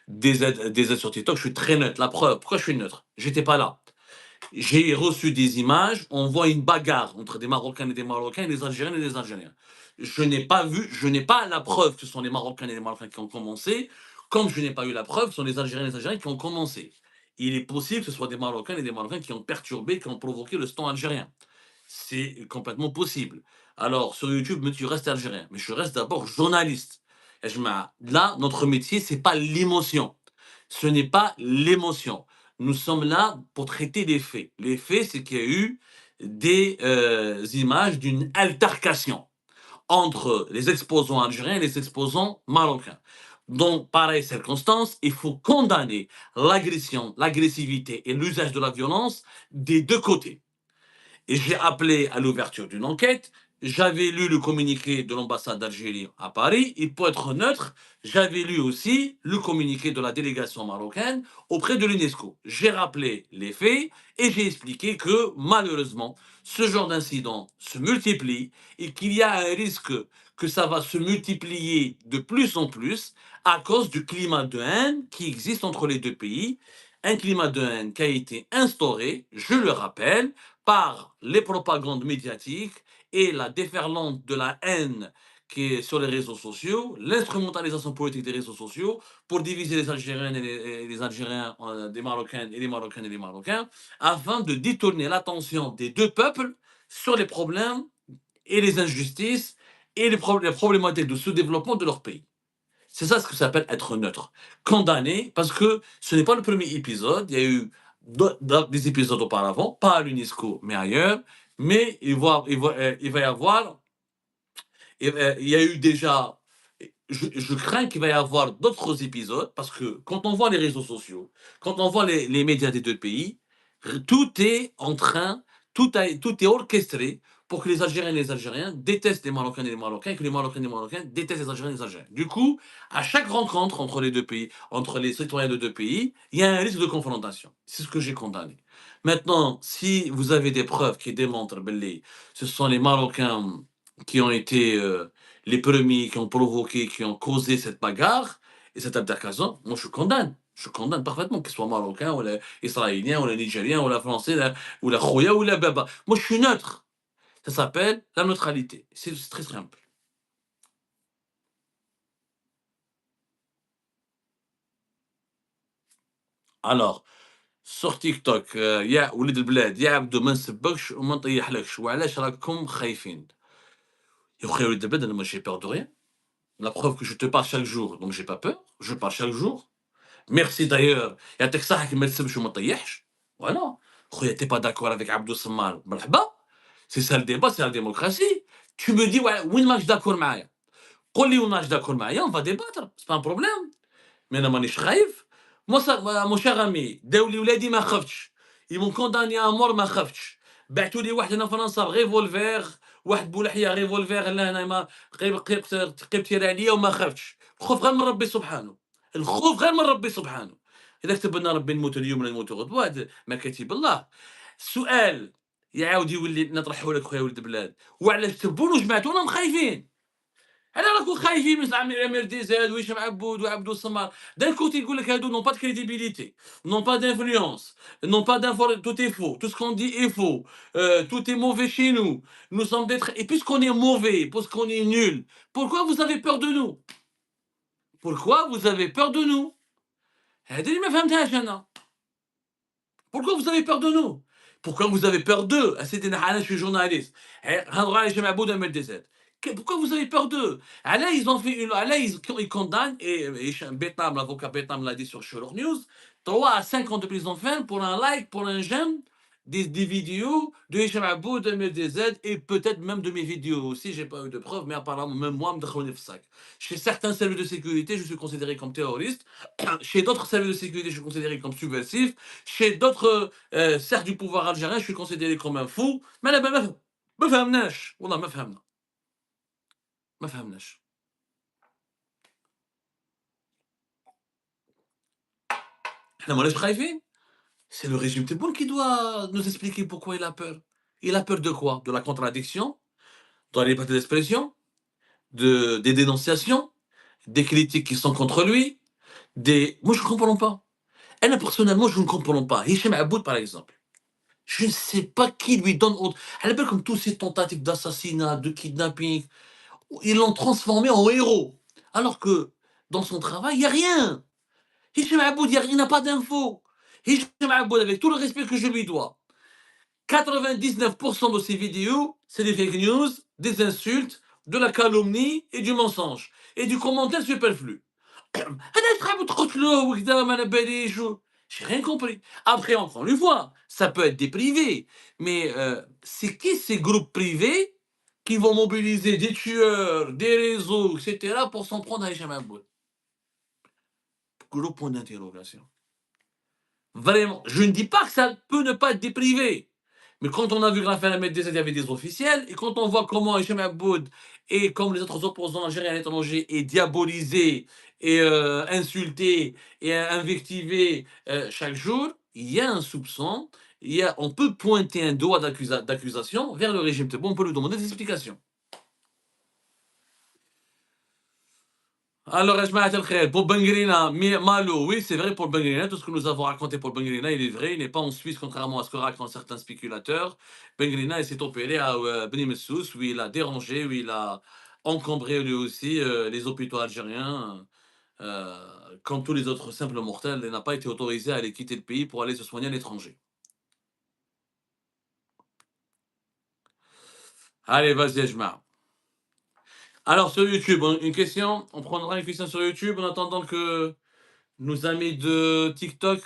DZ sur TikTok, je suis très neutre. La preuve, pourquoi je suis neutre? J'étais pas là. J'ai reçu des images, on voit une bagarre entre des Marocains et des Marocains et des Algériens et des Algériens. Je n'ai pas vu, je n'ai pas la preuve que ce sont les Marocains et les Marocains qui ont commencé, comme je n'ai pas eu la preuve que ce sont les Algériens et les Algériens qui ont commencé. Il est possible que ce soit des Marocains et des Marocains qui ont perturbé, qui ont provoqué le stand algérien. C'est complètement possible. Alors, sur YouTube, tu restes algérien, mais je reste d'abord journaliste. Et là, notre métier, c'est pas l'émotion. Ce n'est pas l'émotion. Nous sommes là pour traiter les faits. Les faits, c'est qu'il y a eu des images d'une altercation entre les exposants algériens et les exposants marocains. Dans pareille circonstance, il faut condamner l'agression, l'agressivité et l'usage de la violence des deux côtés. Et j'ai appelé à l'ouverture d'une enquête. J'avais lu le communiqué de l'ambassade d'Algérie à Paris. Et pour être neutre, j'avais lu aussi le communiqué de la délégation marocaine auprès de l'UNESCO. J'ai rappelé les faits et j'ai expliqué que malheureusement, ce genre d'incident se multiplie et qu'il y a un risque que ça va se multiplier de plus en plus à cause du climat de haine qui existe entre les deux pays. Un climat de haine qui a été instauré, je le rappelle, par les propagandes médiatiques et la déferlante de la haine qui est sur les réseaux sociaux, l'instrumentalisation politique des réseaux sociaux pour diviser les Algériens et les Algériens des Marocains et les Marocains et les Marocains, afin de détourner l'attention des deux peuples sur les problèmes et les injustices et les problématiques de sous-développement de leur pays. C'est ça ce que ça s'appelle être neutre. Condamné, parce que ce n'est pas le premier épisode, il y a eu des épisodes auparavant, pas à l'UNESCO, mais ailleurs, mais il va y avoir, il y a eu déjà, je crains qu'il va y avoir d'autres épisodes, parce que quand on voit les réseaux sociaux, quand on voit les médias des deux pays, tout est en train, tout est orchestré pour que les Algériens et les Algériens détestent les Marocains et les Marocains, et que les Marocains et les Marocains détestent les Algériens et les Algériens. Du coup, à chaque rencontre entre les deux pays, entre les citoyens de deux pays, il y a un risque de confrontation. C'est ce que j'ai condamné. Maintenant, si vous avez des preuves qui démontrent que ce sont les Marocains qui ont été les premiers, qui ont provoqué, qui ont causé cette bagarre et cette altercation, moi je condamne. Je condamne parfaitement, qu'ils soient marocains, ou israéliens, ou nigériens, ou français, ou la khoya, ou la baba. Moi je suis neutre. Ça s'appelle la neutralité. C'est très simple. Alors, sur TikTok يا ولد البلاد يا عبدو ما نسبكش وما نطيحلكش وعلاش راكم خايفين يا خويا ولد البلاد انا ماشي peur de rien. La preuve que je te parle chaque jour, donc j'ai pas peur, je parle chaque jour. Merci d'ailleurs. يعطيك الصحة كي ما تسبش وما تطيحش. Voilà. خويا t'es pas d'accord avec Abdou Samar مرحبا. C'est ça le débat, c'est la démocratie. Tu me dis وين ماكش داكور معايا. قول لي وين ماكش داكور معايا on va débattre, c'est pas un problème. Mais انا مانيش خايف. Moi ça, mon cher ami, داو لي ولادي ما خفتش. Ils m'ont condamné à mort ما خفتش. بعثوا لي واحد هنا في فرنسا بغيفولفير، واحد بولحية غيفولفير هنا ما قيب تيري عليا وما خفتش. الخوف غير من ربي سبحانه. الخوف غير من ربي سبحانه. إذا كتب لنا ربي نموتوا اليوم ولا نموتوا غدوة هذا ما كاتب الله. السؤال يعاود يولي نطرحه لك خويا ولد البلاد، وعلاش تبون وجمعتونا مخايفين؟ على راكم خايفين من زعما الامير دي زاد وهشام عبود وعبدو السمار. دان كوتي يقول لك هادو نون با دو كريديبيليتي، نون با دانفلونس، نون با tout est faux, tout ce qu'on dit est faux, tout est mauvais chez nous, nous sommes d'être et puisqu'on est mauvais, puisqu'on est nul, pourquoi vous avez peur de nous? Pourquoi vous avez peur de nous? هذه اللي ما فهمتهاش أنا. Pourquoi vous avez peur de nous? Pourquoi vous avez peur d'eux? Ah, c'était je suis journaliste. Pourquoi vous avez peur d'eux? Ah, là, ils ont fait une. Ah, là, ils condamnent, et Betam, l'avocat Betam l'a dit sur Sherlock News, 3 à 5 ans de prison ferme pour un like, pour un j'aime des vidéos de Hicham Aboud, de MFDZ et peut-être même de mes vidéos aussi. J'ai pas eu de preuves, mais apparemment, même moi, me sac. Chez certains services de sécurité, je suis considéré comme terroriste. Chez d'autres services de sécurité, je suis considéré comme subversif. Chez d'autres cercles du pouvoir algérien, je suis considéré comme un fou. Mais là, ما فهمناش والله ما فهمنا ما فهمناش. احنا ماناش خايفين. C'est le régime Tebboune qui doit nous expliquer pourquoi il a peur. Il a peur de quoi? De la contradiction, de la liberté d'expression, des dénonciations, des critiques qui sont contre lui, des... Moi, je ne comprends pas. Et là, personnellement, je ne comprends pas. Hicham Aboud, par exemple. Je ne sais pas qui lui donne... Elle appelle comme tous ces tentatives d'assassinat, de kidnapping. Ils l'ont transformé en héros. Alors que dans son travail, il n'y a rien. Hicham Aboud, il n'y a pas d'infos. Hicham Aboud, avec tout le respect que je lui dois, 99% de ces vidéos, c'est des fake news, des insultes, de la calomnie et du mensonge. Et du commentaire superflu. J'ai rien compris. Après, encore une fois, ça peut être des privés. Mais c'est qui ces groupes privés qui vont mobiliser des tueurs, des réseaux, etc. pour s'en prendre à Hicham Aboud? Gros point d'interrogation. Vraiment, je ne dis pas que ça peut ne pas être des privés. Mais quand on a vu que l'affaire MFDZ, il y avait des officiels, et quand on voit comment Hicham Aboud et comme les autres opposants algériens à l'étranger est diabolisé et insulté et invectivé chaque jour, il y a un soupçon, on peut pointer un doigt d'accusation vers le régime Tebboune, on peut lui demander des explications. Alors, Ajmaat al-Khair, pour Bengrina, Malo, oui, c'est vrai pour Bengrina, tout ce que nous avons raconté pour Bengrina, il est vrai, il n'est pas en Suisse, contrairement à ce que racontent certains spéculateurs. Bengrina, il s'est opéré à Beni Messous, où il a dérangé, où il a encombré lui aussi les hôpitaux algériens, comme tous les autres simples mortels, il n'a pas été autorisé à aller quitter le pays pour aller se soigner à l'étranger. Allez, vas-y, Ajma. Alors, sur YouTube, une question, on prendra une question sur YouTube en attendant que nos amis de TikTok.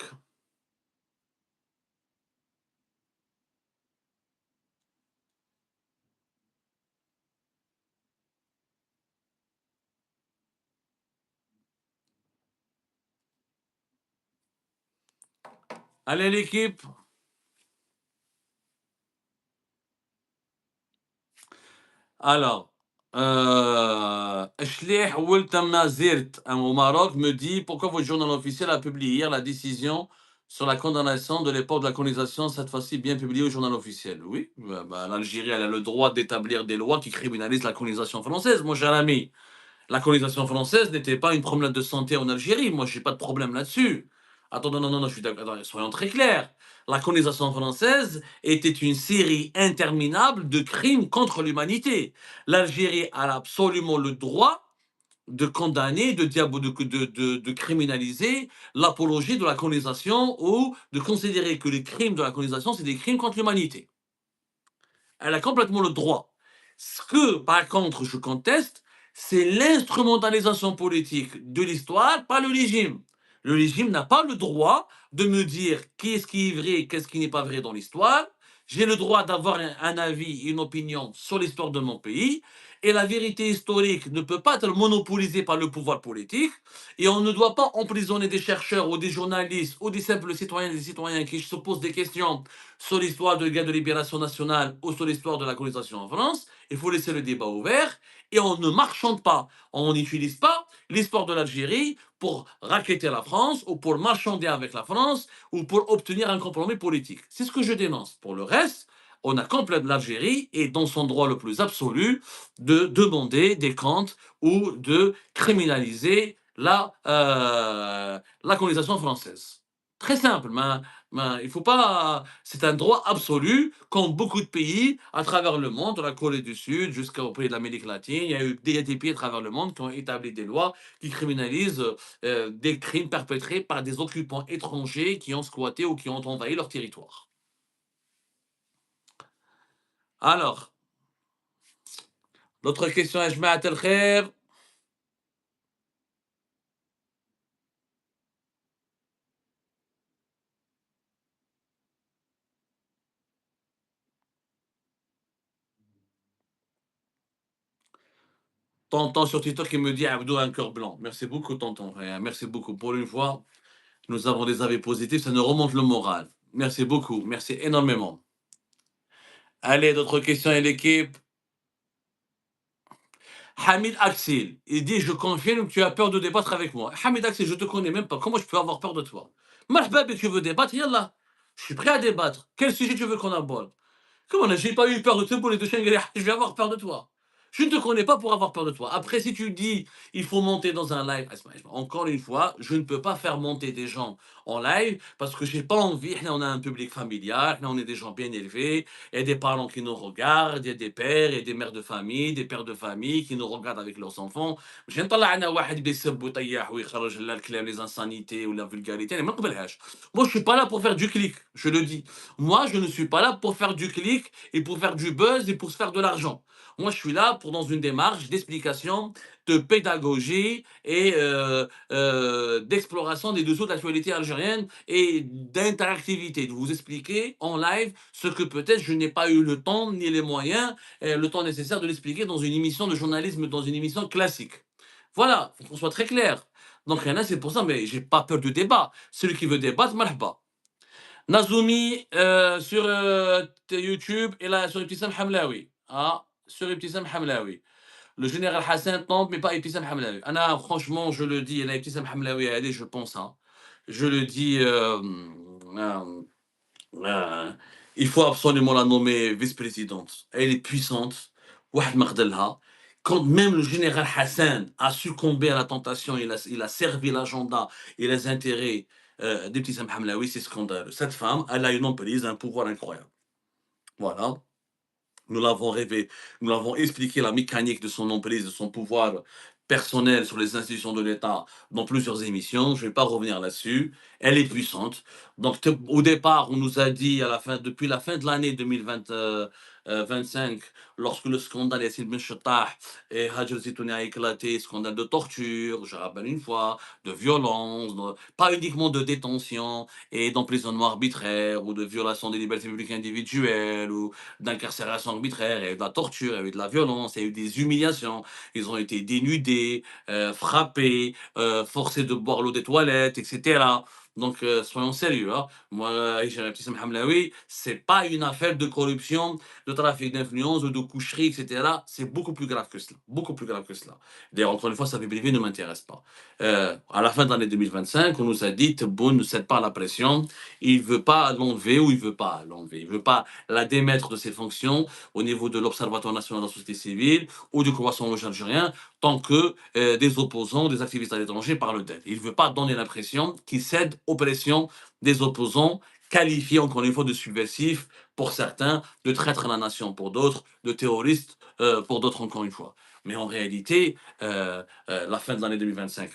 Allez, l'équipe. Alors, Shlih Wiltam Zirt au Maroc me dit pourquoi votre journal officiel a publié hier la décision sur la condamnation de l'époque de la colonisation, cette fois-ci bien publiée au journal officiel. Oui, l'Algérie elle a le droit d'établir des lois qui criminalisent la colonisation française, mon cher ami. La colonisation française n'était pas une promenade de santé en Algérie. Moi, je n'ai pas de problème là-dessus. Attends, non, non, non, je suis d'accord. Soyons très clairs. La colonisation française était une série interminable de crimes contre l'humanité. L'Algérie a absolument le droit de condamner, de criminaliser l'apologie de la colonisation ou de considérer que les crimes de la colonisation, c'est des crimes contre l'humanité. Elle a complètement le droit. Ce que, par contre, je conteste, c'est l'instrumentalisation politique de l'histoire par le régime. Le régime n'a pas le droit de me dire qu'est-ce qui est vrai et qu'est-ce qui n'est pas vrai dans l'histoire. J'ai le droit d'avoir un avis, une opinion sur l'histoire de mon pays. Et la vérité historique ne peut pas être monopolisée par le pouvoir politique. Et on ne doit pas emprisonner des chercheurs ou des journalistes ou des simples citoyens et des citoyens qui se posent des questions sur l'histoire de la guerre de libération nationale ou sur l'histoire de la colonisation en France. Il faut laisser le débat ouvert et on ne marchande pas. On n'utilise pas l'histoire de l'Algérie pour racketter la France ou pour marchander avec la France ou pour obtenir un compromis politique. C'est ce que je dénonce. Pour le reste, on a complètement l'Algérie et dans son droit le plus absolu de demander des comptes ou de criminaliser la colonisation française. Très simple, mais il faut pas. C'est un droit absolu, comme beaucoup de pays à travers le monde, de la Corée du Sud jusqu'au pays de l'Amérique latine. Il y a eu des pays à travers le monde qui ont établi des lois qui criminalisent des crimes perpétrés par des occupants étrangers qui ont squatté ou qui ont envahi leur territoire. Alors, l'autre question, Ajmaat El Khair. Tonton sur TikTok qui me dit Abdou a un cœur blanc. Merci beaucoup, tonton. Merci beaucoup. Pour une fois, nous avons des avis positifs, ça nous remonte le moral. Merci beaucoup. Merci énormément. Allez, d'autres questions et l'équipe. Hamid Axel, il dit je confirme que tu as peur de débattre avec moi. Hamid Axel, je te connais même pas. Comment je peux avoir peur de toi? Marhaba, tu veux débattre? Yallah. Je suis prêt à débattre. Quel sujet tu veux qu'on aborde? Comment j'ai pas eu peur de toi pour les deux chiens, je vais avoir peur de toi. Je ne te connais pas pour avoir peur de toi. Après, si tu dis il faut monter dans un live, encore une fois, je ne peux pas faire monter des gens en live parce que j'ai pas envie. On a un public familial, on est des gens bien élevés, il y a des parents qui nous regardent, il y a des pères et des mères de famille, des pères de famille qui nous regardent avec leurs enfants. Je نطلع انا واحد بيسب ويطيح ويخرج لنا الكلام les insanités ou la vulgarité. أنا ما نقبلهاش. Moi, je suis pas là pour faire du clic, je le dis. Moi, je ne suis pas là pour faire du clic et pour faire du buzz et pour se faire de l'argent. Moi, je suis là pour dans une démarche d'explication, de pédagogie et d'exploration des dessous de l'actualité algérienne et d'interactivité, de vous expliquer en live ce que peut-être je n'ai pas eu le temps ni les moyens, le temps nécessaire de l'expliquer dans une émission de journalisme, dans une émission classique. Voilà, faut qu'on soit très clair. Donc, rien, c'est pour ça, mais j'ai pas peur du débat. Celui qui veut débattre, marhaba. Nazoumi sur YouTube et là sur Ibtissam Hamlaoui. Ah, sur Ibtissam Hamlaoui. Le général Hassan tombe, mais pas Ibtissam Hamlaoui. Anna, franchement, je le dis, et là, Ibtissam Hamlaoui, allez, je pense. Hein. Je le dis, euh, il faut absolument la nommer vice-présidente. Elle est puissante. Wahed Magdelha. Quand même le général Hassan a succombé à la tentation, il a servi l'agenda et les intérêts d'Ibtissam Hamlaoui, c'est scandaleux. Cette femme, elle a une emprise, un pouvoir incroyable. Voilà. Nous l'avons rêvé, nous l'avons expliqué la mécanique de son emprise, de son pouvoir personnel sur les institutions de l'État dans plusieurs émissions. Je ne vais pas revenir là-dessus. Elle est puissante. Donc, au départ, on nous a dit, depuis la fin de l'année 2025, lorsque le scandale Yassine Ben Chettah et Hajar Zitouni a éclaté, scandale de torture, je rappelle une fois, de violence, pas uniquement de détention et d'emprisonnement arbitraire ou de violation des libertés publiques individuelles ou d'incarcération arbitraire, il y a eu de la torture, il y a eu de la violence, il y a eu des humiliations, ils ont été dénudés, frappés, forcés de boire l'eau des toilettes, etc. Donc, soyons sérieux. Hein. Moi, Ibtissam Hamlaoui, c'est pas une affaire de corruption, de trafic d'influence ou de coucherie, etc. C'est beaucoup plus grave que cela. Beaucoup plus grave que cela. D'ailleurs, encore une fois, sa vie privée ne m'intéresse pas. À la fin de l'année 2025, on nous a dit Tebboune ne cède pas à la pression. Il ne veut pas l'enlever ou il ne veut pas l'enlever. Il ne veut pas la démettre de ses fonctions au niveau de l'Observatoire national de la société civile ou du Croissant algérien tant que des opposants, des activistes à l'étranger parlent d'elle. Il ne veut pas donner l'impression qu'il cède aux pressions des opposants qualifiés encore une fois de subversifs pour certains, de traîtres à la nation pour d'autres, de terroristes pour d'autres encore une fois. Mais en réalité, la fin de l'année 2025,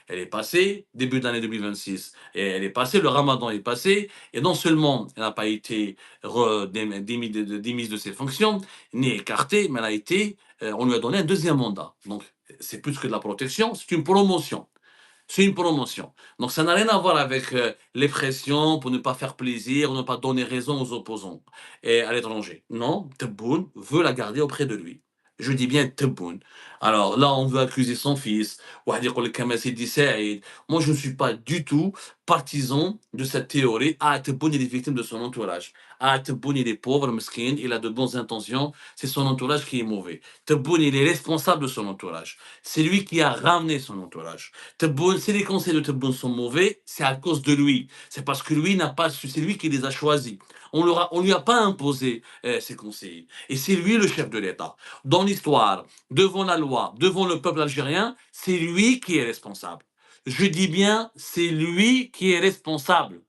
elle est passée, début de l'année 2026, et elle est passée, le ramadan est passé, et non seulement elle n'a pas été démise de ses fonctions, ni écartée, mais elle a été, on lui a donné un deuxième mandat. Donc, c'est plus que de la protection, c'est une promotion. C'est une promotion. Donc, ça n'a rien à voir avec les pressions pour ne pas faire plaisir, ne pas donner raison aux opposants et à l'étranger. Non, Tebboune veut la garder auprès de lui. Je dis bien Tebboune. Alors là, on veut accuser son fils. Moi, je ne suis pas du tout partisan de cette théorie. Ah, Tebboune, il est victime de son entourage. Ah, Tebboune, il est pauvre, mesquin, il a de bonnes intentions. C'est son entourage qui est mauvais. Tebboune, il est responsable de son entourage. C'est lui qui a ramené son entourage. Tebboune, si les conseils de Tebboune sont mauvais, c'est à cause de lui. C'est parce que lui n'a pas su, c'est lui qui les a choisis. On lui a pas imposé ses conseillers. Et c'est lui le chef de l'État. Dans l'histoire, devant la loi, devant le peuple algérien, c'est lui qui est responsable. Je dis bien, c'est lui qui est responsable.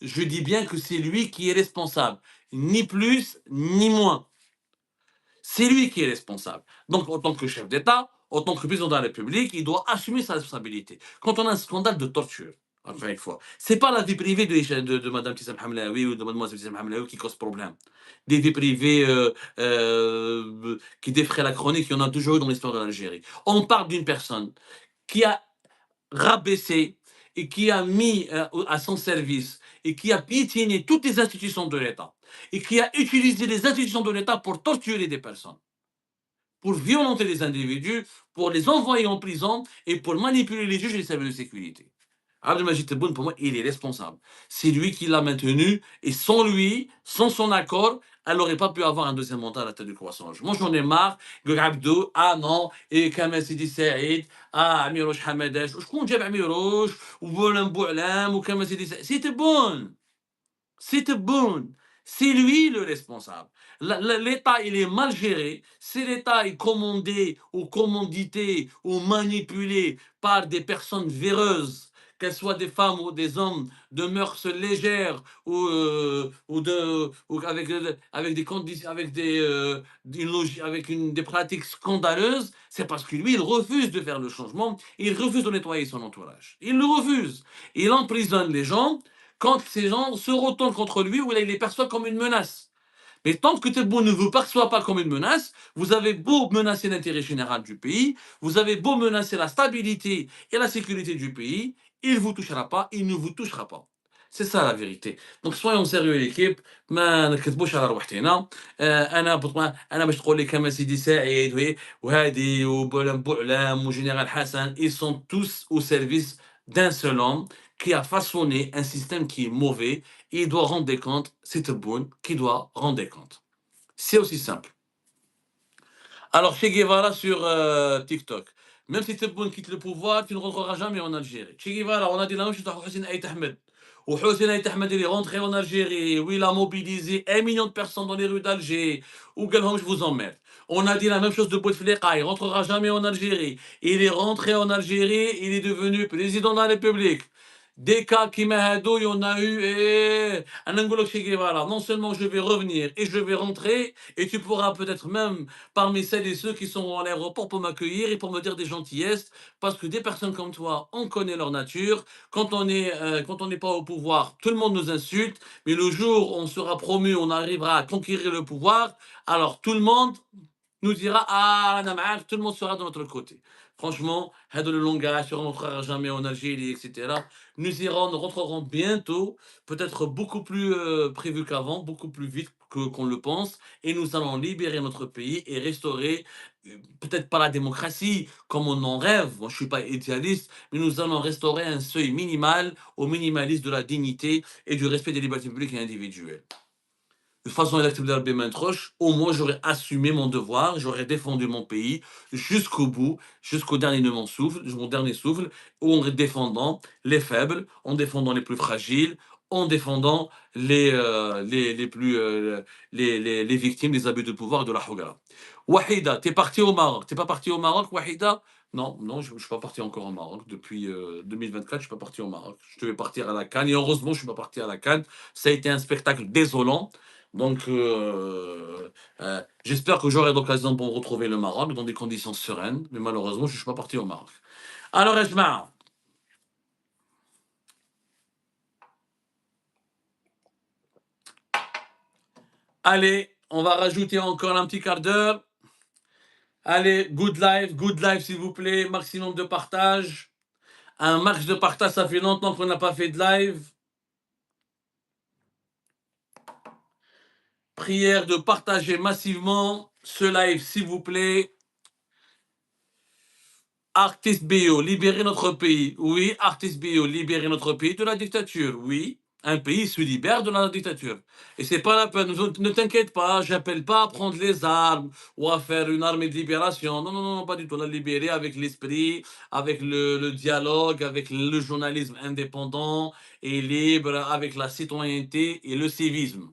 Je dis bien que c'est lui qui est responsable. Ni plus, ni moins. C'est lui qui est responsable. Donc, en tant que chef d'État, en tant que président de la République, il doit assumer sa responsabilité. Quand on a un scandale de torture, encore une fois, c'est pas la vie privée de Mme Tissam Hamlaoui ou de Mademoiselle Tissam Hamlaoui qui cause problème. Des vies privées qui défraient la chronique, il y en a toujours eu dans l'histoire de l'Algérie. On parle d'une personne qui a rabaissé et qui a mis à son service et qui a piétiné toutes les institutions de l'État et qui a utilisé les institutions de l'État pour torturer des personnes pour violenter les individus, pour les envoyer en prison et pour manipuler les juges et les services de sécurité. Abdelmajid Tebboune, pour moi, il est responsable. C'est lui qui l'a maintenu et sans lui, sans son accord, elle n'aurait pas pu avoir un deuxième mandat à la tête du Croissant. Moi, j'en ai marre. Abdou, ah non, et Kamal Sidi Saïd, ah, Amirouche Hamadesh, je compte Amirouche, ou Boulam Boulam, ou Kamal Sidi Saïd. C'était bon. C'était bon. C'est lui le responsable. L'État, il est mal géré. Si l'État est commandé ou commandité ou manipulé par des personnes véreuses, qu'elles soient des femmes ou des hommes de mœurs légères ou avec des conditions, avec des pratiques scandaleuses, c'est parce que lui, il refuse de faire le changement, il refuse de nettoyer son entourage. Il le refuse. Il emprisonne les gens quand ces gens se retournent contre lui ou il les perçoit comme une menace. Mais tant que Tebboune ne vous perçoit pas comme une menace, vous avez beau menacer l'intérêt général du pays, vous avez beau menacer la stabilité et la sécurité du pays, il ne vous touchera pas, il ne vous touchera pas. C'est ça la vérité. Donc soyons sérieux l'équipe, ما نكذبوش على روحنا. انا باش تقول لي كما سيدي سعيد وهادي وبولام بوعلام وجنرال حسن, ils sont tous au service d'un seul homme qui a façonné un système qui est mauvais. Il doit rendre des comptes, c'est Tebboune qui doit rendre des comptes. C'est aussi simple. Alors, Che Guevara sur TikTok. Même si Tebboune quitte le pouvoir, tu ne rentreras jamais en Algérie. Che Guevara, on a dit la même chose à Hossein Aït Ahmed. Ou Hossein Aït Ahmed, il est rentré en Algérie, où il a mobilisé 1 million de personnes dans les rues d'Alger, où Galhom, je vous emmerde. On a dit la même chose de Bouteflika, il ne rentrera jamais en Algérie. Il est rentré en Algérie, il est devenu président de la République. Des cas qui m'aident, il y en a eu, et Che Guevara, non seulement je vais revenir et je vais rentrer, et tu pourras peut-être même parmi celles et ceux qui sont à l'aéroport pour m'accueillir et pour me dire des gentillesses, parce que des personnes comme toi, on connaît leur nature. Quand on n'est pas au pouvoir, tout le monde nous insulte, mais le jour où on sera promu, on arrivera à conquérir le pouvoir, alors tout le monde nous dira ah tout le monde sera de notre côté. Franchement, le langage, on ne rentrera jamais en Algérie, etc. Nous rentrerons bientôt, peut-être beaucoup plus prévu qu'avant, beaucoup plus vite qu'on le pense, et nous allons libérer notre pays et restaurer, peut-être pas la démocratie comme on en rêve, moi, je ne suis pas idéaliste, mais nous allons restaurer un seuil minimal au minimalisme de la dignité et du respect des libertés publiques et individuelles. De façon inacceptable au moins j'aurais assumé mon devoir, j'aurais défendu mon pays jusqu'au bout, jusqu'au dernier de mon dernier souffle, en défendant les faibles, en défendant les plus fragiles, en défendant les victimes des abus de pouvoir de la Hogara. Wahida, t'es parti au Maroc. T'es pas parti au Maroc, Wahida? Non, non, je ne suis pas parti encore au Maroc. Depuis 2024, je ne suis pas parti au Maroc. Je devais partir à la Cannes et heureusement, je ne suis pas parti à la Cannes. Ça a été un spectacle désolant. Donc, j'espère que j'aurai l'occasion pour retrouver le Maroc dans des conditions sereines, mais malheureusement, je ne suis pas parti au Maroc. Alors, Ejma, allez, on va rajouter encore un petit quart d'heure. Allez, good live, s'il vous plaît, maximum de partage. Un max de partage, ça fait longtemps qu'on n'a pas fait de live. Prière de partager massivement ce live, s'il vous plaît. Artiste Bio, libérer notre pays. Oui, Artiste Bio, libérer notre pays de la dictature. Oui, un pays se libère de la dictature. Et c'est pas la peine, ne t'inquiète pas, j'appelle pas à prendre les armes ou à faire une armée de libération. Non, non, non, pas du tout. La libérer avec l'esprit, avec le dialogue, avec le journalisme indépendant et libre, avec la citoyenneté et le civisme.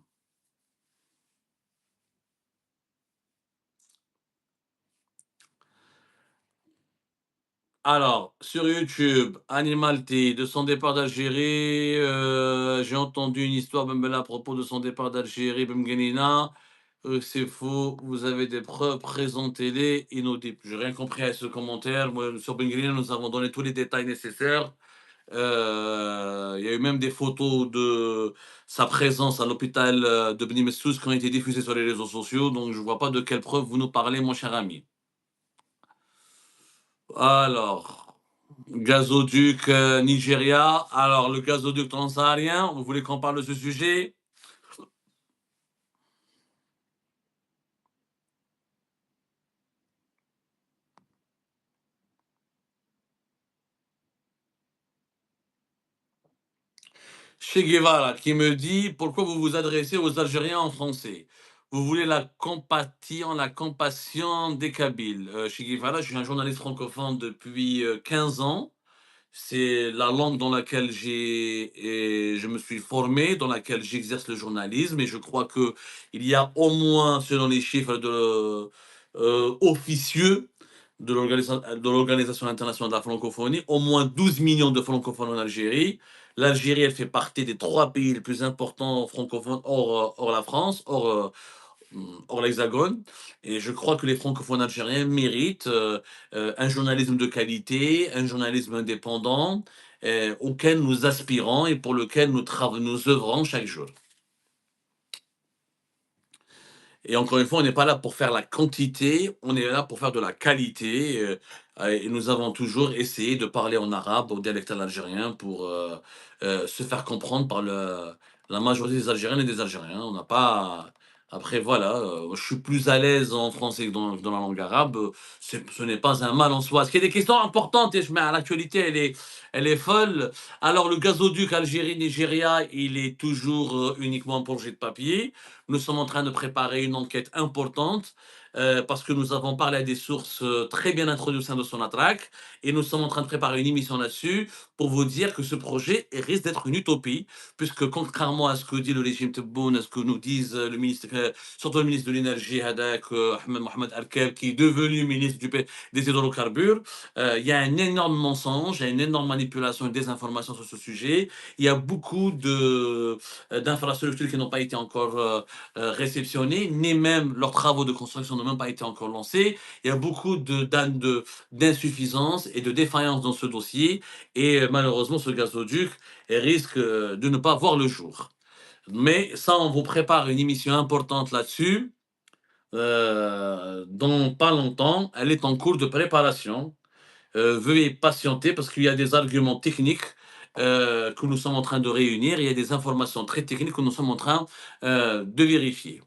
Alors, sur YouTube, Animalté, de son départ d'Algérie, j'ai entendu une histoire à propos de son départ d'Algérie, Bemgenina. C'est faux, vous avez des preuves, présentez-les, inaudibles. J'ai rien compris à ce commentaire. Moi, sur Bengelina, nous avons donné tous les détails nécessaires. Il y a eu même des photos de sa présence à l'hôpital de Beni Messous qui ont été diffusées sur les réseaux sociaux. Donc, je ne vois pas de quelles preuves vous nous parlez, mon cher ami. Alors, gazoduc Nigeria. Alors, le gazoduc transsaharien, vous voulez qu'on parle de ce sujet? Che Guevara qui me dit: «Pourquoi vous vous adressez aux Algériens en français? Vous voulez la compassion des Kabyles». Che Guevara, je suis un journaliste francophone depuis, 15 ans. C'est la langue dans laquelle je me suis formé, dans laquelle j'exerce le journalisme et je crois que il y a au moins, selon les chiffres officieux de l'Organisation internationale de la francophonie, au moins 12 millions de francophones en Algérie. L'Algérie, elle fait partie des 3 pays les plus importants francophones hors la France, hors l'Hexagone. Et je crois que les francophones algériens méritent un journalisme de qualité, un journalisme indépendant, auquel nous aspirons et pour lequel nous œuvrons chaque jour. Et encore une fois, on n'est pas là pour faire la quantité, on est là pour faire de la qualité. Et nous avons toujours essayé de parler en arabe, au dialecte algérien, pour se faire comprendre par la majorité des Algériennes et des Algériens. On n'a pas. Après, voilà, je suis plus à l'aise en français que dans la langue arabe. Ce n'est pas un mal en soi. Ce qui est des questions importantes, et je mets à l'actualité, elle est folle. Alors, le gazoduc Algérie-Nigeria, il est toujours uniquement un projet de papier. Nous sommes en train de préparer une enquête importante parce que nous avons parlé à des sources très bien introduites au sein de Sonatrach et nous sommes en train de préparer une émission là-dessus pour vous dire que ce projet risque d'être une utopie puisque contrairement à ce que dit le régime Tebboune, à ce que nous disent le ministre, surtout le ministre de l'énergie, Hadak, Ahmed Mohamed Alkeb, qui est devenu ministre des hydrocarbures, il y a un énorme mensonge, il y a une énorme manipulation et désinformation sur ce sujet. Il y a beaucoup d'infrastructures qui n'ont pas été encore réceptionnés, ni même leurs travaux de construction n'ont même pas été encore lancés. Il y a beaucoup d'insuffisances et de défaillances dans ce dossier et malheureusement ce gazoduc risque de ne pas voir le jour. Mais ça, on vous prépare une émission importante là-dessus. Dans pas longtemps, elle est en cours de préparation. Veuillez patienter parce qu'il y a des arguments techniques que nous sommes en train de réunir. Il y a des informations très techniques que nous sommes en train de vérifier.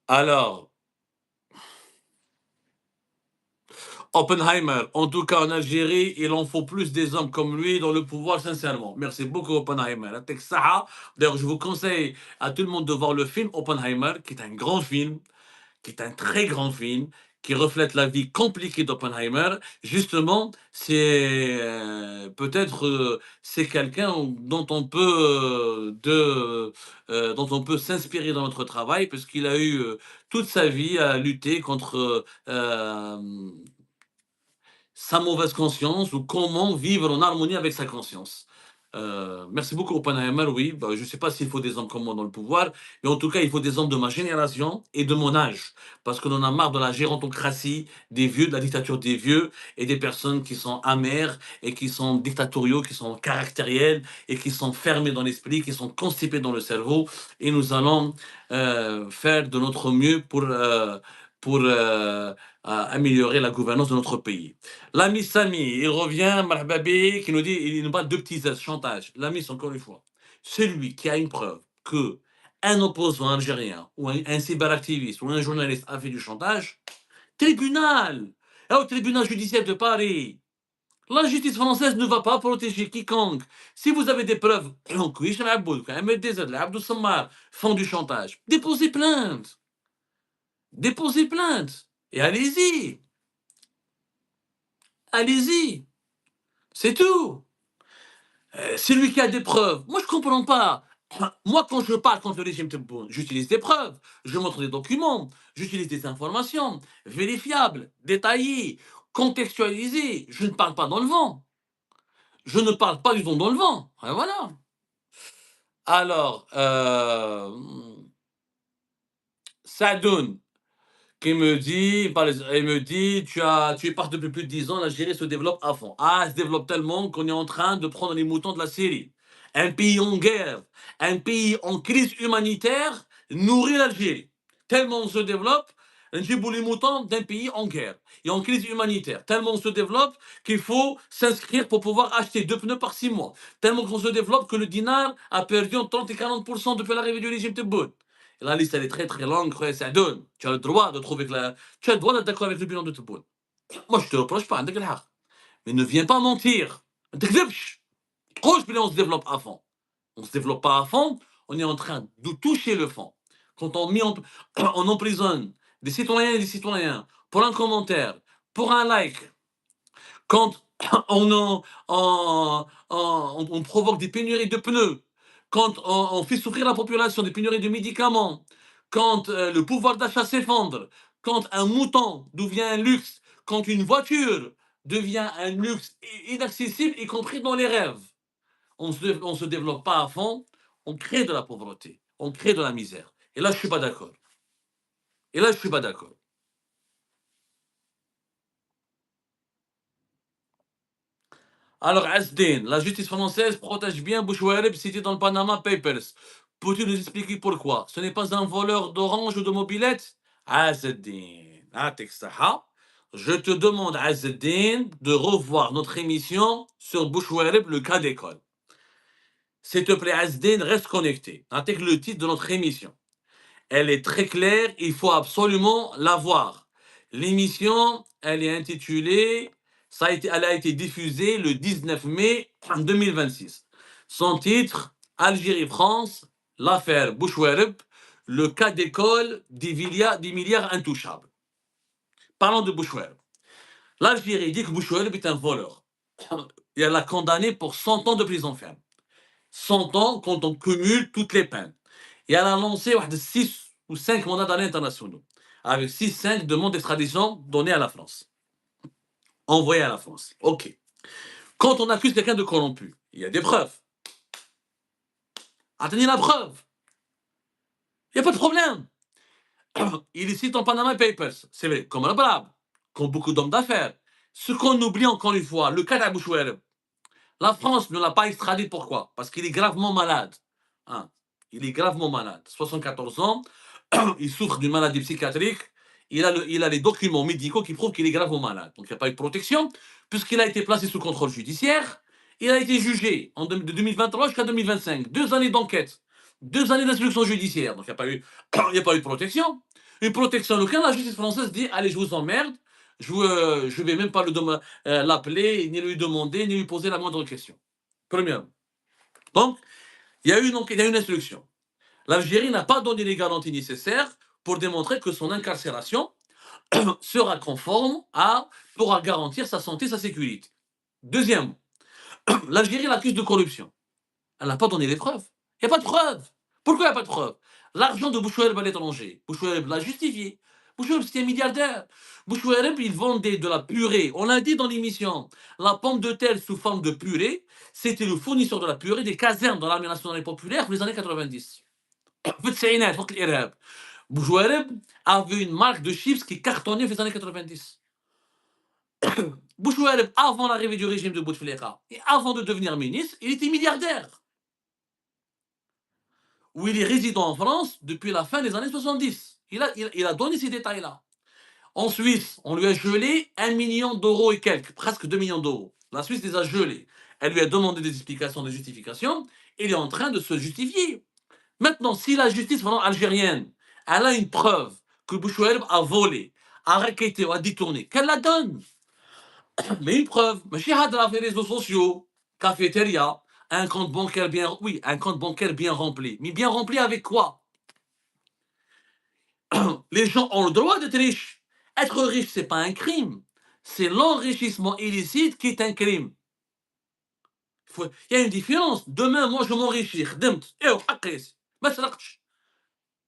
Alors, Oppenheimer, en tout cas en Algérie, il en faut plus des hommes comme lui dans le pouvoir, sincèrement. Merci beaucoup, Oppenheimer. D'ailleurs, je vous conseille à tout le monde de voir le film Oppenheimer, qui est un grand film, qui est un très grand film, qui reflète la vie compliquée d'Oppenheimer. Justement, c'est quelqu'un dont on peut s'inspirer dans notre travail, parce qu'il a eu toute sa vie à lutter contre sa mauvaise conscience ou comment vivre en harmonie avec sa conscience. Merci beaucoup, Oppenheimer. Oui, bah, je ne sais pas s'il faut des hommes comme moi dans le pouvoir, mais en tout cas, il faut des hommes de ma génération et de mon âge. Parce que l'on a marre de la gérontocratie des vieux, de la dictature des vieux et des personnes qui sont amères et qui sont dictatoriaux, qui sont caractériels et qui sont fermés dans l'esprit, qui sont constipés dans le cerveau. Et nous allons faire de notre mieux pour améliorer la gouvernance de notre pays. L'ami Samy, il revient, Marbabi, qui nous dit, il nous parle de petits chantage. L'ami, encore une fois, celui qui a une preuve que un opposant algérien ou un cyberactiviste ou un journaliste a fait du chantage, tribunal, au tribunal judiciaire de Paris. La justice française ne va pas protéger quiconque. Si vous avez des preuves que Hicham Aboud, Ahmed Dezad, Abdou Sammar font du chantage, déposez plainte. Déposez plainte. Et allez-y. Allez-y. C'est tout. C'est lui qui a des preuves. Moi, je ne comprends pas. Moi, quand je parle contre le régime Tebboune, j'utilise des preuves, je montre des documents, j'utilise des informations vérifiables, détaillées, contextualisées. Je ne parle pas dans le vent. Je ne parle pas du tout dans le vent. Et voilà. Alors, Sadoun, qui me dit, il me dit, tu es parti depuis plus de 10 ans, l'Algérie se développe à fond. Ah, elle se développe tellement qu'on est en train de prendre les moutons de la Syrie. Un pays en guerre, un pays en crise humanitaire nourrit l'Algérie. Tellement on se développe, on dit les moutons d'un pays en guerre et en crise humanitaire. Tellement on se développe qu'il faut s'inscrire pour pouvoir acheter 2 pneus par 6 mois. Tellement qu'on se développe que le dinar a perdu entre 30 et 40% depuis l'arrivée du régime Tebboune. La liste, elle est très très longue. Ça donne. Tu as le droit de trouver que tu as le droit d'être d'accord avec le bilan de Tebboune. Moi, je ne te reproche pas. Mais ne viens pas mentir. Ne t'éclipse. Proche, puis là, on se développe à fond. On ne se développe pas à fond. On est en train de toucher le fond. Quand on emprisonne des citoyens et des citoyens pour un commentaire, pour un like, quand on provoque des pénuries de pneus, quand on fait souffrir la population des pénuries de médicaments, quand le pouvoir d'achat s'effondre, quand un mouton devient un luxe, quand une voiture devient un luxe inaccessible, y compris dans les rêves, on ne se développe pas à fond, on crée de la pauvreté, on crée de la misère. Et là, je ne suis pas d'accord. Et là, je ne suis pas d'accord. Alors, Asdin, la justice française protège bien Bouchouareb cité dans le Panama Papers. Peux-tu nous expliquer pourquoi? Ce n'est pas un voleur d'orange ou de mobilette? Asdin, je te demande, Asdin, de revoir notre émission sur Bouchouareb, le cas d'école. S'il te plaît, Asdin, reste connecté. Intègre le titre de notre émission. Elle est très claire, il faut absolument la voir. L'émission, elle est intitulée, elle a été diffusée le 19 mai 2026. Son titre, Algérie-France, l'affaire Bouchouareb, le cas d'école des milliards intouchables. Parlons de Bouchouareb. L'Algérie dit que Bouchouareb est un voleur. Et elle l'a condamné pour 100 ans de prison ferme. 100 ans quand on cumule toutes les peines. Et elle a lancé 6 ou 5 mandats d'arrêt internationaux, avec 6-5 demandes d'extradition données à la France, envoyées à la France. OK. Quand on accuse quelqu'un de corrompu, il y a des preuves. Attendez la preuve. Il n'y a pas de problème. Il est cité en Panama Papers. C'est vrai, comme Rabrab, comme beaucoup d'hommes d'affaires. Ce qu'on oublie encore une fois, le cas d'Abouchouer. La France ne l'a pas extradé. Pourquoi? Parce qu'il est gravement malade. Hein. Il est gravement malade. 74 ans, il souffre d'une maladie psychiatrique. Il a les documents médicaux qui prouvent qu'il est gravement malade. Donc il n'y a pas eu de protection, puisqu'il a été placé sous contrôle judiciaire. Il a été jugé de 2023 jusqu'à 2025. 2 années d'enquête. 2 années d'instruction judiciaire. Donc il n'y a pas eu de protection. Une protection locale, la justice française dit allez, je vous emmerde. Je ne vais même pas l'appeler, ni lui demander, ni lui poser la moindre question. Premièrement. Donc, il y a une instruction. L'Algérie n'a pas donné les garanties nécessaires pour démontrer que son incarcération sera conforme pourra garantir sa santé, sa sécurité. Deuxièmement, l'Algérie l'accuse de corruption. Elle n'a pas donné les preuves. Il n'y a pas de preuves. Pourquoi il n'y a pas de preuves? L'argent de Bouchouareb à l'étranger, Bouchouareb l'a justifié. Bouchouareb, c'était un milliardaire. Bouchouareb, il vendait de la purée. On l'a dit dans l'émission. La pomme de terre sous forme de purée, c'était le fournisseur de la purée des casernes dans l'armée nationale populaire pour les années 90. في التسعينات وقت الارهاب Bouchouareb avait une marque de chips qui cartonnait dans les années 90. Bouchouareb, avant l'arrivée du régime de Bouteflika et avant de devenir ministre, il était milliardaire. Où il est résident en France depuis la fin des années 70. Il a donné ces détails-là. En Suisse, on lui a gelé 1 million d'euros et quelques, presque 2 millions d'euros. La Suisse les a gelés. Elle lui a demandé des explications, des justifications. Il est en train de se justifier. Maintenant, si la justice algérienne, elle a une preuve que Bouchouareb a volé, a raquetté ou a détourné, qu'elle la donne. Mais une preuve, ماشي هضره في les réseaux sociaux, cafétéria, un compte bancaire bien, oui, un compte bancaire bien rempli. Mais bien rempli avec quoi? Les gens ont le droit d'être riches. Être riche, c'est pas un crime. C'est l'enrichissement illicite qui est un crime. Il y a une différence. Demain, moi, je m'enrichis. خدمت. حقيت. ما سرقتش.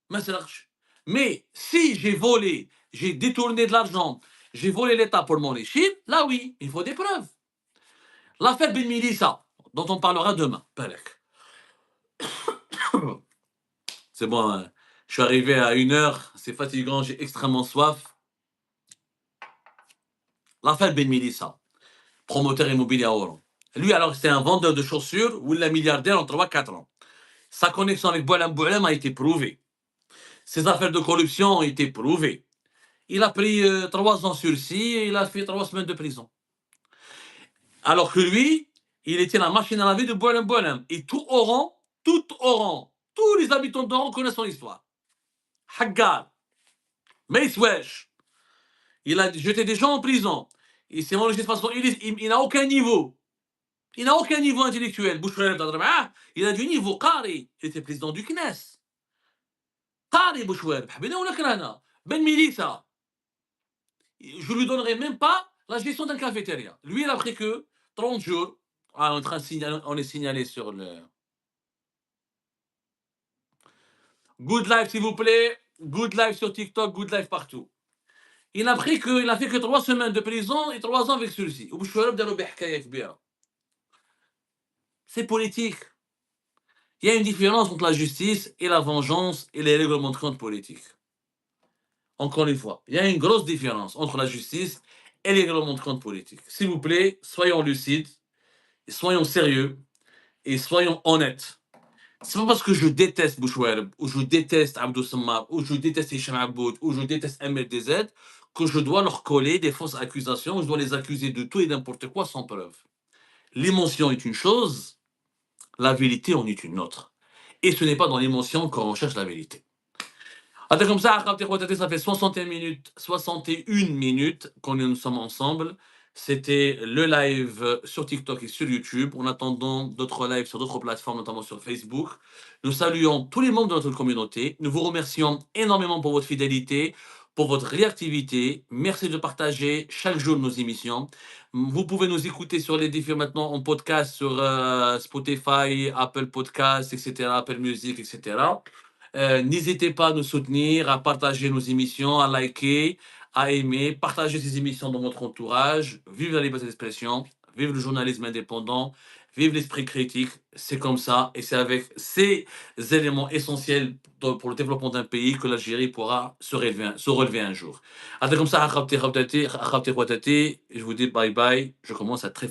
ما سرقتش. Mais si j'ai volé, j'ai détourné de l'argent, j'ai volé l'État pour m'enrichir, là oui, il faut des preuves. L'affaire Ben Milissa, dont on parlera demain. C'est bon, hein. Je suis arrivé à 1 heure, c'est fatigant, j'ai extrêmement soif. L'affaire Ben Milissa, promoteur immobilier à Oran. Lui, alors, c'était un vendeur de chaussures ou il est milliardaire en 3-4 ans. Sa connexion avec Boualem Boualem a été prouvée. Ses affaires de corruption ont été prouvées. Il a pris 3 ans sursis et il a fait 3 semaines de prison. Alors que lui, il était la machine à laver de Boualem Boualem. Et tout Oran, tous les habitants d'Oran connaissent son histoire. Haggar, Mace Wesh, il a jeté des gens en prison. Il s'est enregistré de façon il n'a aucun niveau. Il n'a aucun niveau intellectuel. Bouchoueb, il a du niveau. Qari, il était président du CNES. Qari Bouchoueb, حبينا ولا كرهنا. Ben Milita, je lui donnerai même pas la gestion d'un cafétéria. Lui, il a pris que 30 jours. Ah, on est signalé sur le. Good life, s'il vous plaît. Good life sur TikTok, good life partout. Il a fait que 3 semaines de prison et 3 ans avec celui-ci. C'est politique. Il y a une différence entre la justice et la vengeance et les règlements de compte politiques. Encore une fois, il y a une grosse différence entre la justice et les règlements de compte politiques. S'il vous plaît, soyons lucides, soyons sérieux et soyons honnêtes. C'est pas parce que je déteste Bouchouerb, ou je déteste Abdou Sammar, ou je déteste Hicham Aboud, ou je déteste MLDZ, que je dois leur coller des fausses accusations, je dois les accuser de tout et n'importe quoi sans preuve. L'émotion est une chose, la vérité en est une autre. Et ce n'est pas dans l'émotion qu'on recherche la vérité. Comme ça, ça fait 61 minutes qu'on nous sommes ensemble. C'était le live sur TikTok et sur YouTube. En attendant d'autres lives sur d'autres plateformes, notamment sur Facebook. Nous saluons tous les membres de notre communauté. Nous vous remercions énormément pour votre fidélité, pour votre réactivité. Merci de partager chaque jour nos émissions. Vous pouvez nous écouter sur les différents maintenant en podcast sur Spotify, Apple Podcasts, etc., Apple Music, etc. N'hésitez pas à nous soutenir, à partager nos émissions, à liker, à aimer, partager ces émissions dans votre entourage. Vive la liberté d'expression, vive le journalisme indépendant, vive l'esprit critique. C'est comme ça et c'est avec ces éléments essentiels pour le développement d'un pays que l'Algérie pourra se relever un jour. Comme ça, je vous dis bye bye. Je commence à très